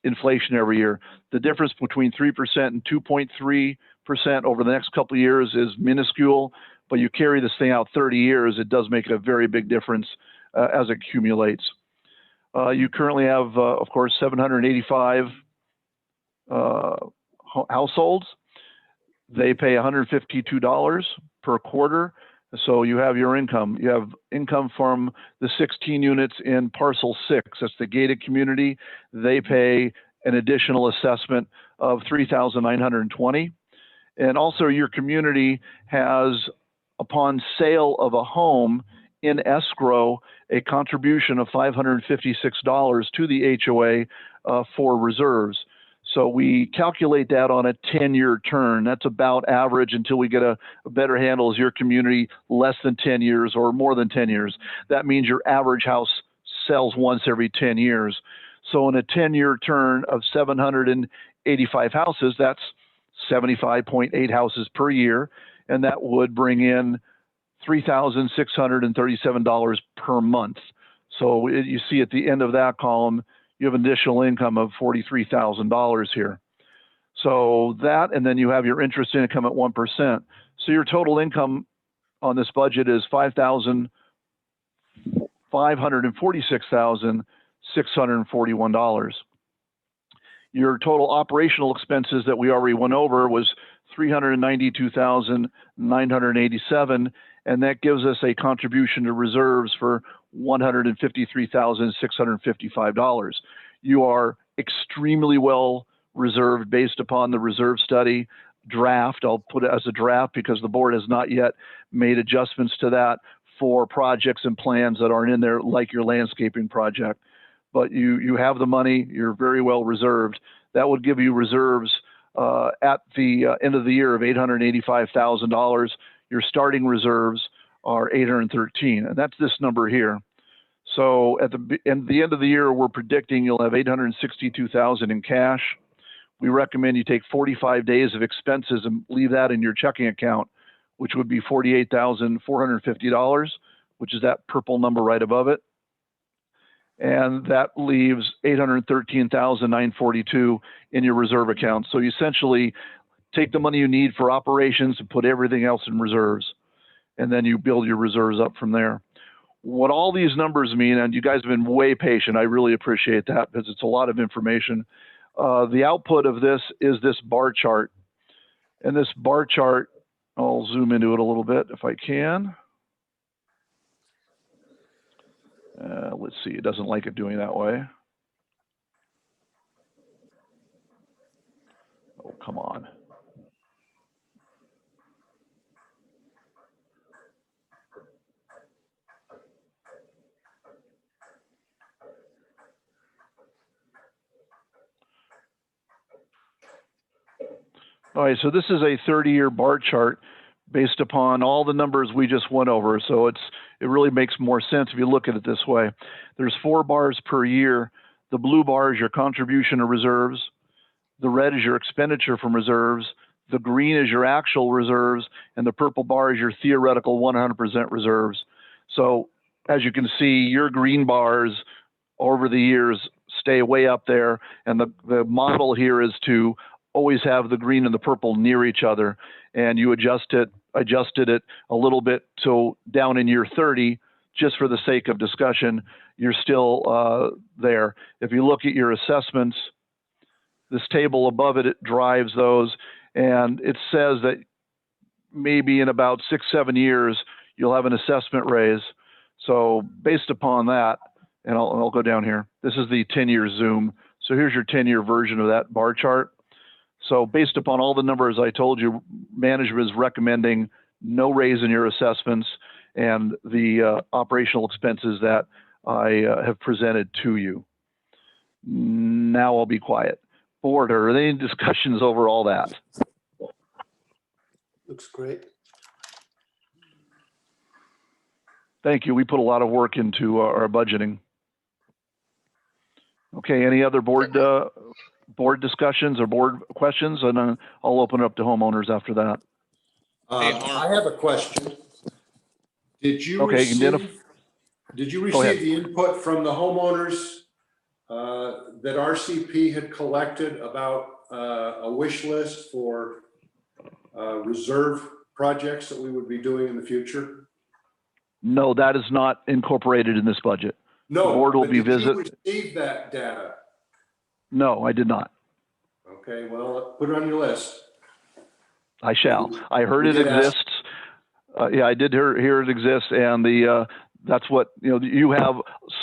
inflation every year. The difference between 3% and 2.3% over the next couple of years is minuscule, but you carry this thing out 30 years, it does make a very big difference as it accumulates. You currently have, of course, 785 households. They pay $152 per quarter. So you have your income. You have income from the 16 units in parcel 6. That's the gated community. They pay an additional assessment of $3,920. And also your community has, upon sale of a home in escrow, a contribution of $556 to the HOA for reserves. So we calculate that on a 10-year turn. That's about average until we get a better handle. Is your community less than 10 years or more than 10 years? That means your average house sells once every 10 years. So in a 10-year turn of 785 houses, that's 75.8 houses per year, and that would bring in $3,637 per month. So you see at the end of that column, you have additional income of $43,000 here. So that, and then you have your interest income at 1%. So your total income on this budget is $546,641. Your total operational expenses that we already went over was $392,987, and that gives us a contribution to reserves for $153,655. You are extremely well reserved based upon the reserve study draft. I'll put it as a draft because the board has not yet made adjustments to that for projects and plans that aren't in there, like your landscaping project. But you have the money, you're very well reserved. That would give you reserves at the end of the year of $885,000. Your starting reserves are $813, and that's this number here. So at the end of the year, we're predicting you'll have $862,000 in cash. We recommend you take 45 days of expenses and leave that in your checking account, which would be $48,450, which is that purple number right above it. And that leaves $813,942 in your reserve account. So you essentially take the money you need for operations and put everything else in reserves. And then you build your reserves up from there. What all these numbers mean, and you guys have been way patient, I really appreciate that because it's a lot of information. The output of this is this bar chart. And this bar chart, I'll zoom into it a little bit if I can. Let's see, it doesn't like it doing that way. Oh, come on. All right, so this is a 30-year bar chart based upon all the numbers we just went over. So it really makes more sense if you look at it this way. There's 4 bars per year. The blue bar is your contribution to reserves. The red is your expenditure from reserves. The green is your actual reserves. And the purple bar is your theoretical 100% reserves. So as you can see, your green bars over the years stay way up there. And the model here is to always have the green and the purple near each other, and you adjusted it a little bit. So down in year 30 just for the sake of discussion, you're still there. If you look at your assessments, this table above it, it drives those, and it says that maybe in about 6-7 years, you'll have an assessment raise. So based upon that, and I'll go down here. This is the 10-year zoom. So here's your 10-year version of that bar chart. So based upon all the numbers I told you, management is recommending no raise in your assessments and the operational expenses that I have presented to you. Now I'll be quiet. Board, are there any discussions over all that? Looks great. Thank you. We put a lot of work into our budgeting. Okay, any other board discussions or board questions? And then I'll open it up to homeowners after that. I have a question. Did you Okay, receive the input from the homeowners that RCP had collected about a wish list for reserve projects that we would be doing in the future? No, that is not incorporated in this budget. No, the board will but be did you receive that data? No, I did not. Okay, well, put it on your list. I shall. I heard it exists. Yeah, I did hear it exists, and that's what, you have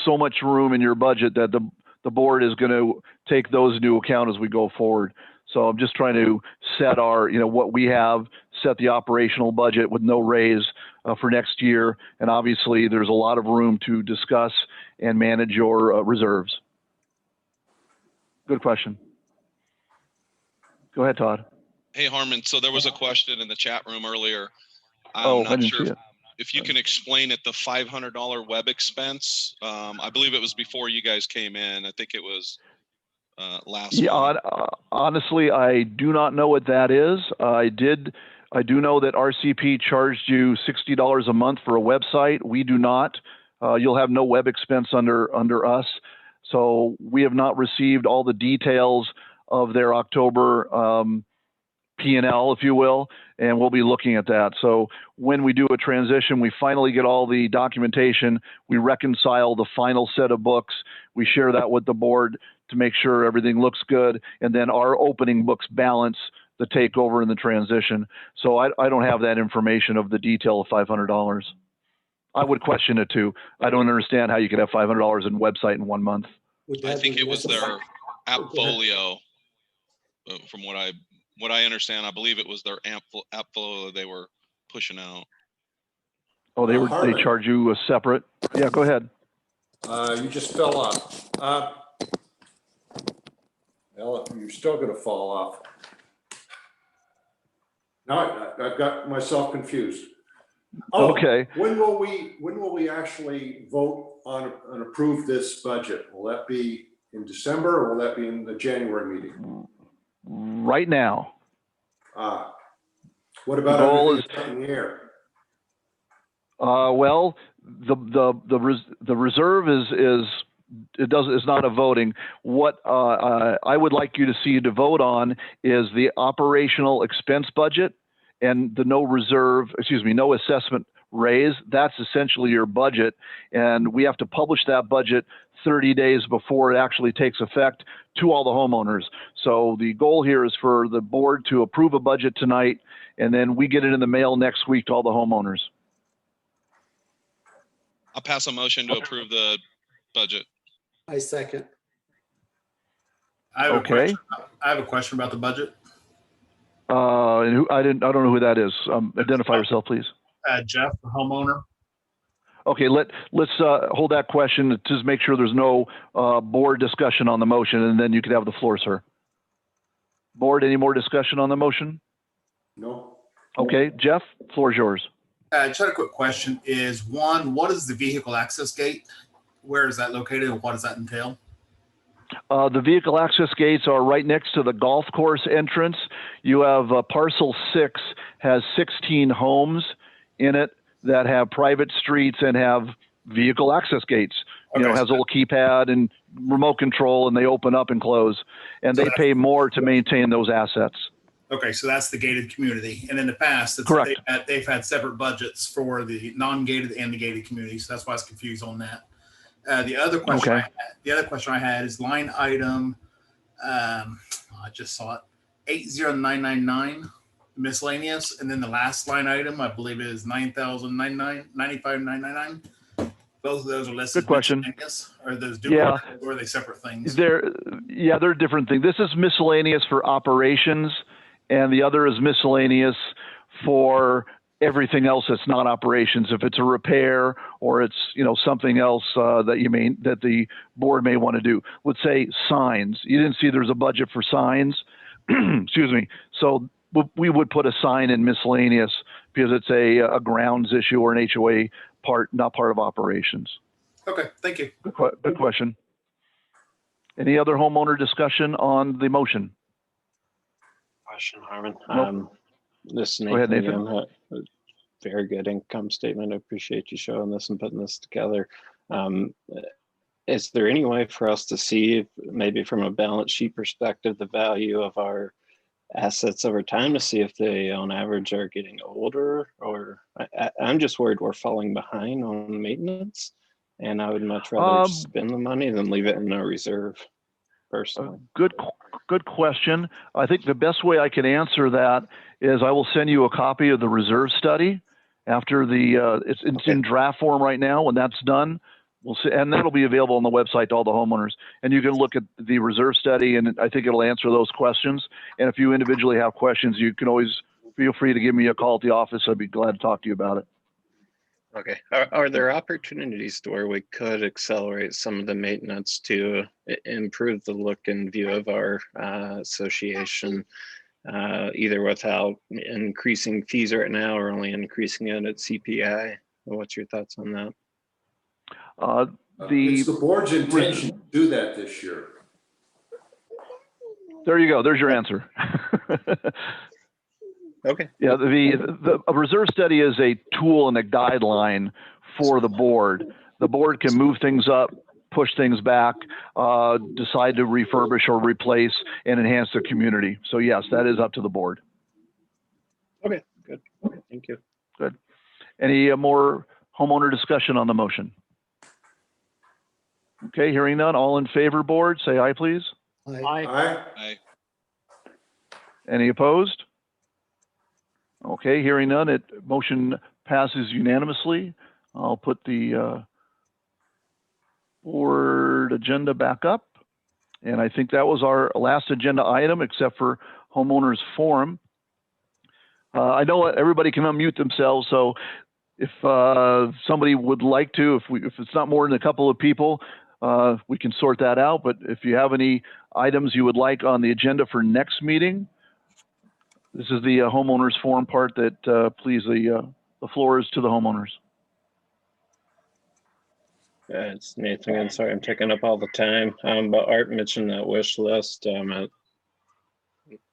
so much room in your budget that the board is going to take those into account as we go forward. So I'm just trying to set our, what we have, set the operational budget with no raise for next year. And obviously there's a lot of room to discuss and manage your reserves. Good question. Go ahead, Todd. Hey, Harmon. So there was a question in the chat room earlier. I I'm not didn't sure see it. if you can explain it, the $500 web expense. I believe it was before you guys came in. I think it was last month. Honestly, I do not know what that is. I do know that RCP charged you $60 a month for a website. We do not. You'll have no web expense under us. So we have not received all the details of their October P&L, if you will, and we'll be looking at that. So when we do a transition, we finally get all the documentation, we reconcile the final set of books, we share that with the board to make sure everything looks good, and then our opening books balance the takeover and the transition. So I don't have that information of the detail of $500. I would question it too. I don't understand how you could have $500 in website in 1 month. I think it was their Appfolio, from what I understand. I believe it was their Appfolio they were pushing out. Oh, they charge you a separate? Yeah, go ahead. You just fell off. Well, you're still going to fall off. Now I've got myself confused. Oh, okay. When will we actually vote on and approve this budget? Will that be in December or will that be in the January meeting? Right now. What about the goal everything that's up in the air? Well, the reserve is not a voting. What I would like you to see to vote on is the operational expense budget and the no assessment raise. That's essentially your budget, and we have to publish that budget 30 days before it actually takes effect to all the homeowners. So the goal here is for the board to approve a budget tonight, and then we get it in the mail next week to all the homeowners. I'll pass a motion to approve the budget. I second. I have a question about the budget. And I don't know who that is. Identify yourself, please. Jeff, the homeowner. Okay, let's hold that question to just make sure there's no board discussion on the motion, and then you could have the floor, sir. Board, any more discussion on the motion? No. Okay, Jeff, floor is yours. Just had a quick question. What is the vehicle access gate? Where is that located and what does that entail? The vehicle access gates are right next to the golf course entrance. You have parcel 6 has 16 homes in it that have private streets and have vehicle access gates. Okay, has a little keypad and remote control, and they open up and close. And they pay more to maintain those assets. Okay, so that's the gated community. And in the past, Correct. they've had separate budgets for the non-gated and the gated community. So that's why I was confused on that. The other question I had is line item, I just saw it, 80999 miscellaneous. And then the last line item, I believe it is 9,999. Both of those are listed. Good question. Miscellaneous. Are those duplicate or are they separate things? They're different things. This is miscellaneous for operations, and the other is miscellaneous for everything else that's not operations. If it's a repair or it's something else that the board may want to do. Let's say signs. You didn't see there's a budget for signs. Excuse me. So we would put a sign in miscellaneous because it's a grounds issue or an HOA part, not part of operations. Okay, thank you. Good question. Any other homeowner discussion on the motion? Question, Harmon. Nope. This Go ahead, Nathan. Very good income statement. I appreciate you showing this and putting this together. Is there any way for us to see, maybe from a balance sheet perspective, the value of our assets over time to see if they on average are getting older? Or I'm just worried we're falling behind on maintenance, and I would much rather spend the money than leave it in a reserve personally. Good question. I think the best way I can answer that is I will send you a copy of the reserve study after it's in draft form right now. When that's done, we'll see, and that'll be available on the website to all the homeowners. And you can look at the reserve study, and I think it'll answer those questions. And if you individually have questions, you can always feel free to give me a call at the office. I'd be glad to talk to you about it. Okay. Are there opportunities to where we could accelerate some of the maintenance to improve the look and view of our association, either without increasing fees right now or only increasing it at CPI? What's your thoughts on that? It's the board's intention to do that this year. There you go. There's your answer. Okay. Yeah, the reserve study is a tool and a guideline for the board. The board can move things up, push things back, decide to refurbish or replace and enhance the community. So yes, that is up to the board. Okay, good. Okay, thank you. Good. Any more homeowner discussion on the motion? Okay, hearing none. All in favor, board, say aye, please. Aye. Any opposed? Okay, hearing none, motion passes unanimously. I'll put the board agenda back up. And I think that was our last agenda item, except for homeowners forum. I know everybody can unmute themselves, so if somebody would like to, if it's not more than a couple of people, we can sort that out. But if you have any items you would like on the agenda for next meeting, this is the homeowners forum part that please, the floor is to the homeowners. It's Nathan again. Sorry, I'm taking up all the time. But Art mentioned that wish list.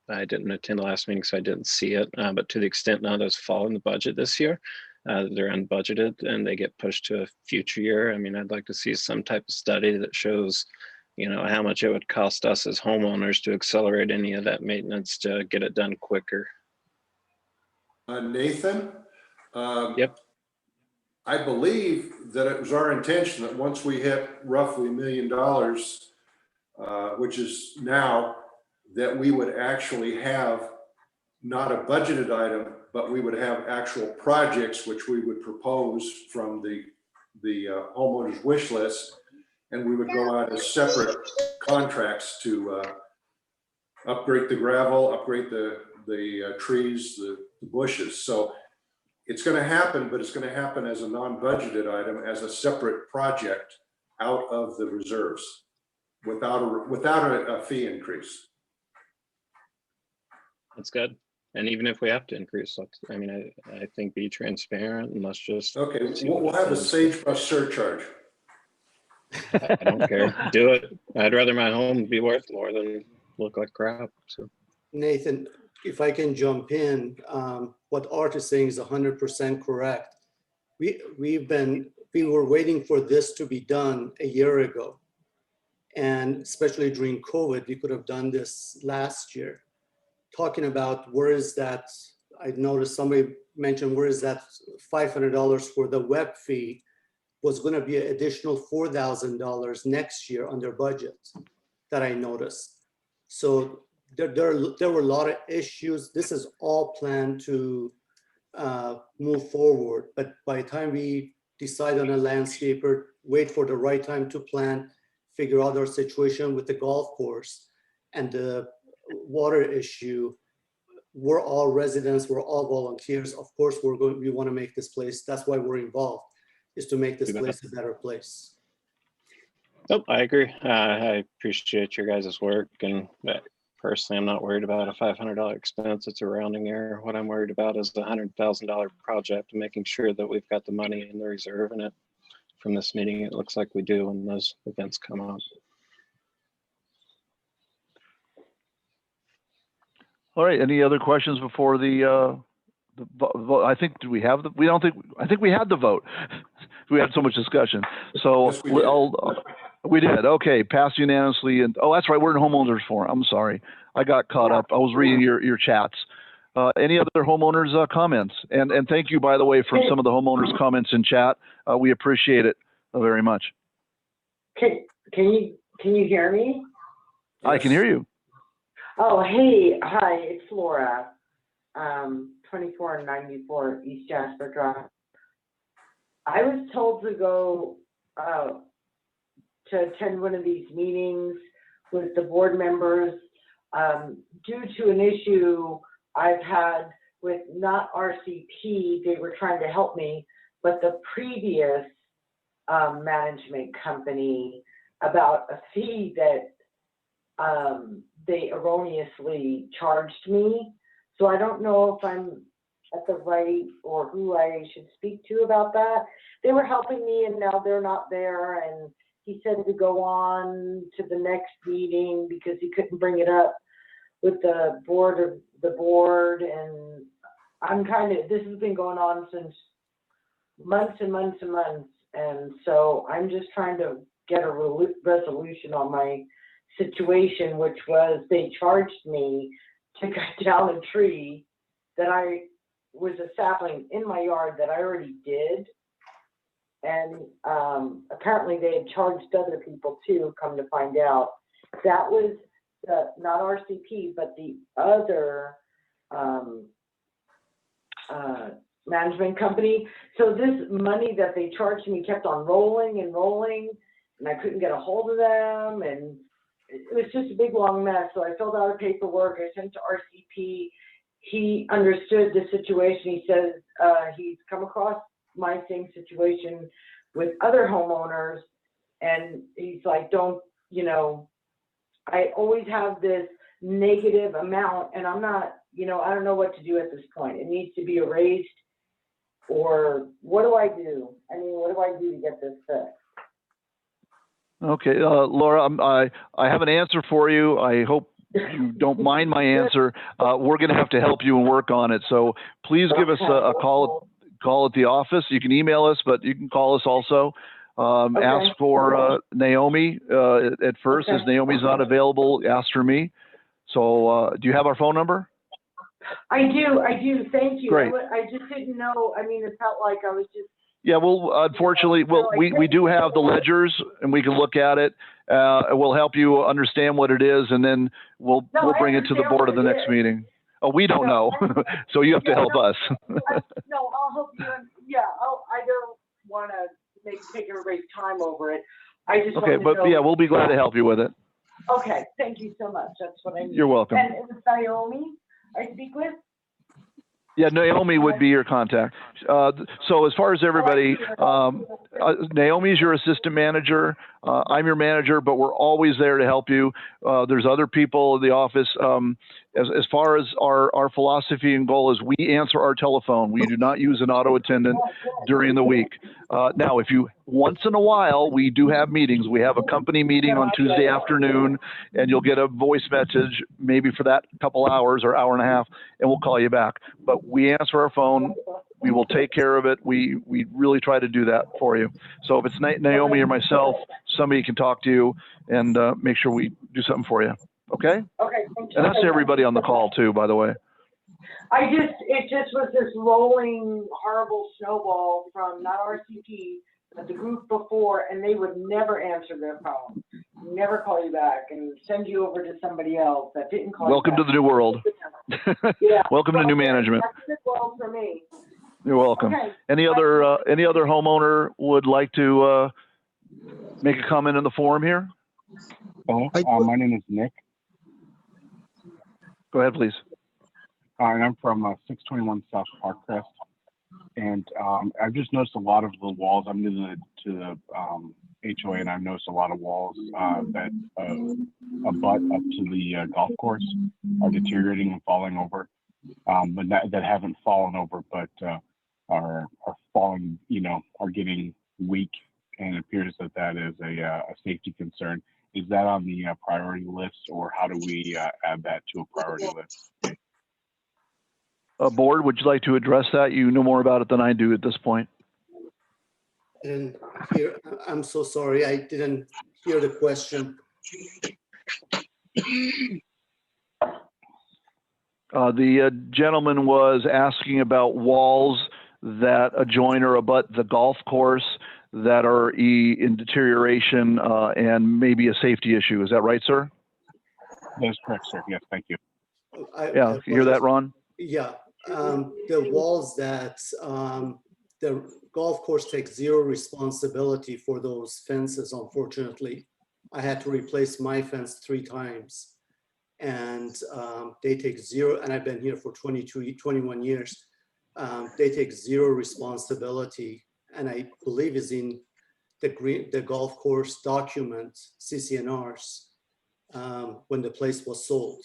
I didn't attend the last meeting, so I didn't see it. But to the extent now those fall in the budget this year, they're unbudgeted and they get pushed to a future year. I mean, I'd like to see some type of study that shows, how much it would cost us as homeowners to accelerate any of that maintenance to get it done quicker. Nathan? Yep. I believe that it was our intention that once we hit roughly $1 million, which is now, that we would actually have not a budgeted item, but we would have actual projects which we would propose from the homeowners wish list, and we would go out as separate contracts to upgrade the gravel, upgrade the trees, the bushes. So it's going to happen, but it's going to happen as a non-budgeted item, as a separate project out of the reserves, without a fee increase. That's good. And even if we have to increase, I mean, I think be transparent and let's just. Okay, we'll have a sagebrush surcharge. I don't care. Do it. I'd rather my home be worth more than look like crap. So Nathan, if I can jump in, what Art is saying is 100% correct. We were waiting for this to be done a year ago. And especially during COVID, we could have done this last year. talking about where is that, I noticed somebody mentioned where is that $500 for the web fee was going to be an additional $4,000 next year under budget that I noticed. So there were a lot of issues. This is all planned to move forward, but by the time we decide on a landscaper, wait for the right time to plan, figure out our situation with the golf course and the water issue, we're all residents, we're all volunteers. Of course, we want to make this place, that's why we're involved, is to make this place a better place. Nope, I agree. I appreciate your guys' work, and personally, I'm not worried about a $500 expense. It's a rounding error. What I'm worried about is the $100,000 project and making sure that we've got the money in the reserve. And from this meeting, it looks like we do when those events come up. All right, any other questions before the vote? I think, we had the vote. We had so much discussion. So Yes, we did. we did, okay, passed unanimously. And oh, that's right, we're in homeowners forum. I'm sorry, I got caught up. I was reading your chats. Any other homeowners comments? And thank you, by the way, for some of the homeowners comments in chat. We appreciate it very much. Can you hear me? I can hear you. Oh, hey, hi, it's Laura, 2494 East Jasper Drive. I was told to go to attend one of these meetings with the board members due to an issue I've had with not RCP. They were trying to help me, but the previous management company about a fee that they erroneously charged me. So I don't know if I'm at the right or who I should speak to about that. They were helping me and now they're not there. And he said to go on to the next meeting because he couldn't bring it up with the board. And I'm this has been going on since months and months and months. And so I'm just trying to get a resolution on my situation, which was they charged me to cut down a tree that was a sapling in my yard that I already did. And apparently they had charged other people too, come to find out. That was not RCP, but the other management company. So this money that they charged me kept on rolling and rolling, and I couldn't get a hold of them, and it was just a big long mess. So I filled out a paperwork, I sent to RCP. He understood the situation. He says he's come across my same situation with other homeowners, and he's like, I always have this negative amount, and I'm not, I don't know what to do at this point. It needs to be erased, or what do I do? I mean, what do I do to get this fixed? Okay, Laura, I have an answer for you. I hope you don't mind my answer. We're going to have to help you and work on it. So please give us a call at the office. You can email us, but you can call us also. Okay. Ask for Naomi at first. Okay. As Naomi's not available, ask for me. So do you have our phone number? I do. Thank you. Great. I just didn't know. I mean, it felt like I was just. Yeah, well, unfortunately, we do have the ledgers, and we can look at it. We'll help you understand what it is, and then we'll bring it to the board at the next meeting. Oh, we don't know, so you have to help us. No, I'll help you. Yeah, I don't want to take everybody's time over it. I just okay, but yeah, we'll be glad to help you with it. Okay, thank you so much. That's what I need. You're welcome. And it was Naomi I speak with? Yeah, Naomi would be your contact. So as far as everybody, Naomi's your assistant manager. I'm your manager, but we're always there to help you. There's other people in the office. As far as our philosophy and goal is, we answer our telephone. We do not use an auto attendant during the week. Now, if you once in a while, we do have meetings. We have a company meeting on Tuesday afternoon, and you'll get a voice message maybe for that couple hours or hour and a half, and we'll call you back. But we answer our phone. We will take care of it. We really try to do that for you. So if it's Naomi or myself, somebody can talk to you and make sure we do something for you. Okay? Okay, thank you. And that's everybody on the call too, by the way. It just was this rolling horrible snowball from not RCP, but the group before, and they would never answer their phone, never call you back, and send you over to somebody else that didn't call Welcome you to back. the new world. Yeah. Welcome to new management. That's the world for me. You're welcome. Okay. Any other homeowner would like to make a comment in the forum here? Hello, my name is Nick. Go ahead, please. And I'm from 621 South Parkcrest. And I've just noticed a lot of the walls. I'm new to the HOA, and I've noticed a lot of walls that abut up to the golf course are deteriorating and falling over. But that haven't fallen over, but are falling, are getting weak. And it appears that is a safety concern. Is that on the priority list, or how do we add that to a priority list? Board, would you like to address that? You know more about it than I do at this point. And here, I'm so sorry, I didn't hear the question. The gentleman was asking about walls that adjoin or abut the golf course that are in deterioration and maybe a safety issue. Is that right, sir? That is correct, sir. Yes, thank you. Yeah, you hear that, Ron? Yeah, the walls that the golf course takes zero responsibility for those fences, unfortunately. I had to replace my fence 3 times. And they take zero, and I've been here for 21 years. They take zero responsibility, and I believe is in the golf course document, CCNRs, when the place was sold.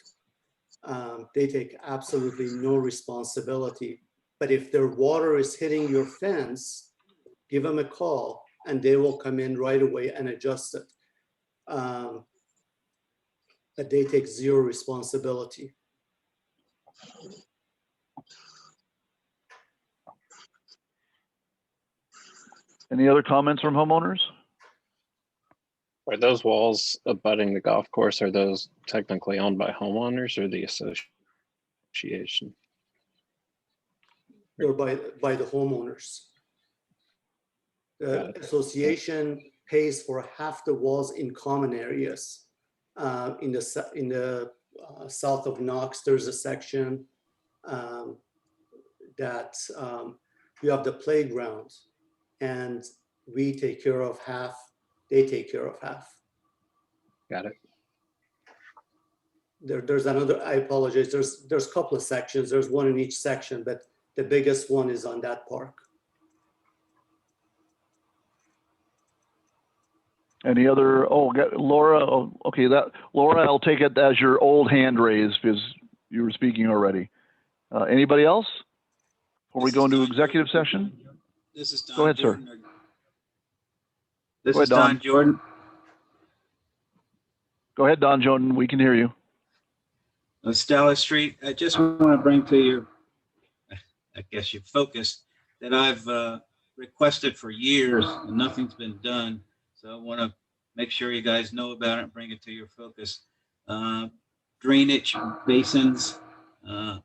They take absolutely no responsibility. But if their water is hitting your fence, give them a call and they will come in right away and adjust it. But they take zero responsibility. Any other comments from homeowners? Are those walls abutting the golf course, are those technically owned by homeowners or the association? Or by the homeowners. The association pays for half the walls in common areas. In the south of Knox, there's a section that you have the playground, and we take care of half, they take care of half. Got it. There's another, I apologize, there's a couple of sections, there's one in each section, but the biggest one is on that park. Any other, Laura, okay, Laura, I'll take it as your old hand raised because you were speaking already. Anybody else? Before we go into executive session? This is Don. Go ahead, Jordan. sir. This is Don Jordan. Go ahead, Don Jordan, we can hear you. Stella Street. I just want to bring to your, I guess your focus, that I've requested for years and nothing's been done. So I want to make sure you guys know about it and bring it to your focus. Drainage basins on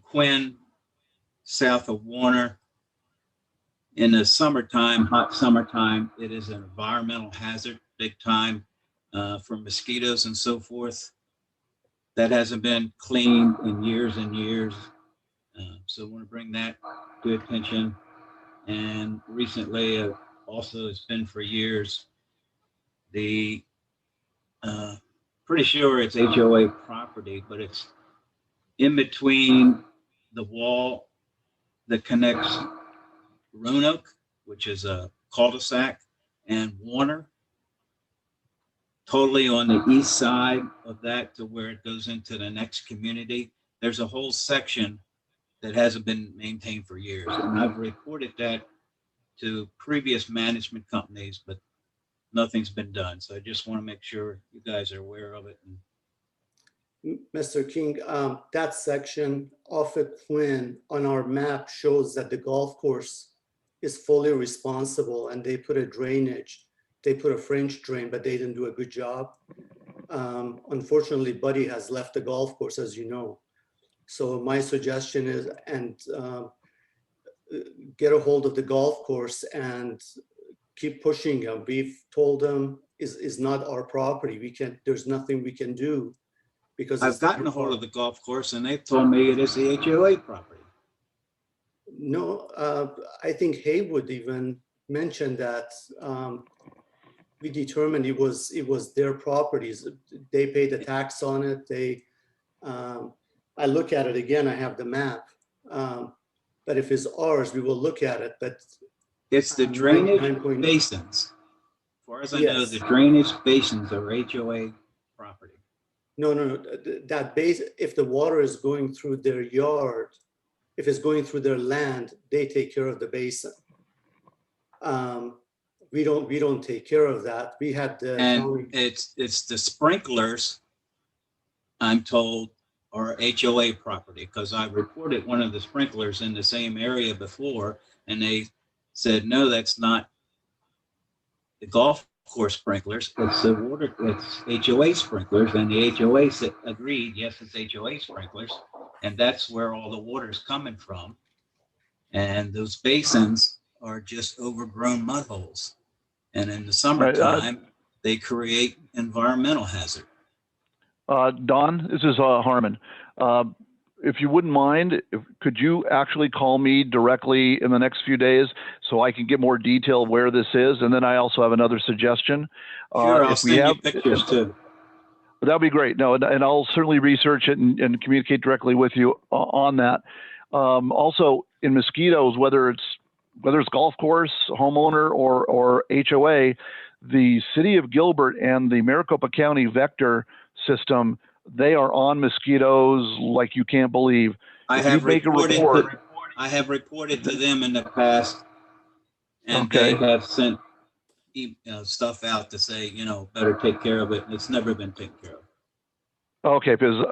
Quinn, south of Warner. In the summertime, hot summertime, it is an environmental hazard, big time, for mosquitoes and so forth. That hasn't been cleaned in years and years. So I want to bring that to attention. And recently, also it's been for years, the pretty sure it's HOA property, but it's in between the wall that connects Roanoke, which is a cul-de-sac, and Warner, totally on the east side of that to where it goes into the next community. There's a whole section that hasn't been maintained for years. And I've reported that to previous management companies, but nothing's been done. So I just want to make sure you guys are aware of it. Mr. King, that section off of Quinn on our map shows that the golf course is fully responsible, and they put a drainage. They put a French drain, but they didn't do a good job. Unfortunately, Buddy has left the golf course, as you know. So my suggestion is, get a hold of the golf course and keep pushing them. We've told them is not our property. There's nothing we can do because I've gotten a hold of the golf course and they've told me it is the HOA property. No, I think Haywood even mentioned that we determined it was their properties. They paid the tax on it. I look at it again, I have the map. But if it's ours, we will look at it, but. It's the drainage basins. As far as I know, the drainage basins are HOA property. No, that base, if the water is going through their yard, if it's going through their land, they take care of the basin. We don't take care of that. We had the and it's the sprinklers, I'm told, are HOA property, because I reported one of the sprinklers in the same area before, and they said, no, that's not the golf course sprinklers, it's the water, it's HOA sprinklers, and the HOA agreed, yes, it's HOA sprinklers, and that's where all the water is coming from. And those basins are just overgrown mud holes. And in the summertime, they create environmental hazard. Don, this is Harmon. If you wouldn't mind, could you actually call me directly in the next few days so I can get more detail where this is? And then I also have another suggestion. Sure, I'll send you pictures too. That'd be great. No, and I'll certainly research it and communicate directly with you on that. Also, in mosquitoes, whether it's golf course, homeowner, or HOA, the city of Gilbert and the Maricopa County Vector system, they are on mosquitoes like you can't believe. I have reported to them in the past, and they have sent stuff out to say, better take care of it. It's never been taken care of. Okay, because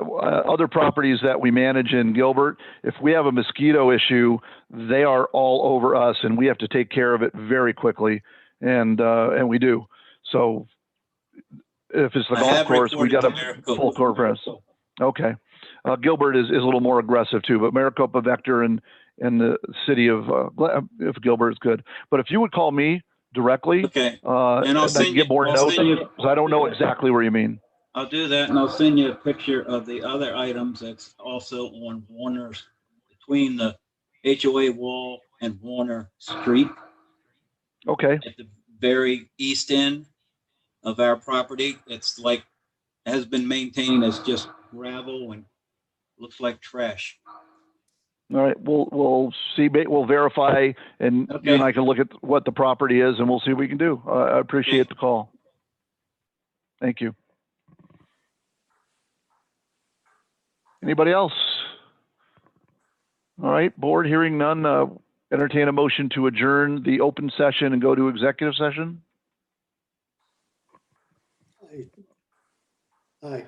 other properties that we manage in Gilbert, if we have a mosquito issue, they are all over us, and we have to take care of it very quickly, and we do. So if it's the golf course, we got a full court press. Okay. Gilbert is a little more aggressive too, but Maricopa Vector and the city of Gilbert is good. But if you would call me directly, okay, and I'll send you more notes, because I don't know exactly where you mean. I'll do that, and I'll send you a picture of the other items that's also on Warner's, between the HOA wall and Warner Street. Okay. At the very east end of our property, it's like has been maintained as just gravel and looks like trash. All right, we'll see. We'll verify, and you and I can look at what the property is, and we'll see what we can do. I appreciate the call. Thank you. Anybody else? All right, board, hearing none, entertain a motion to adjourn the open session and go to executive session. Aye.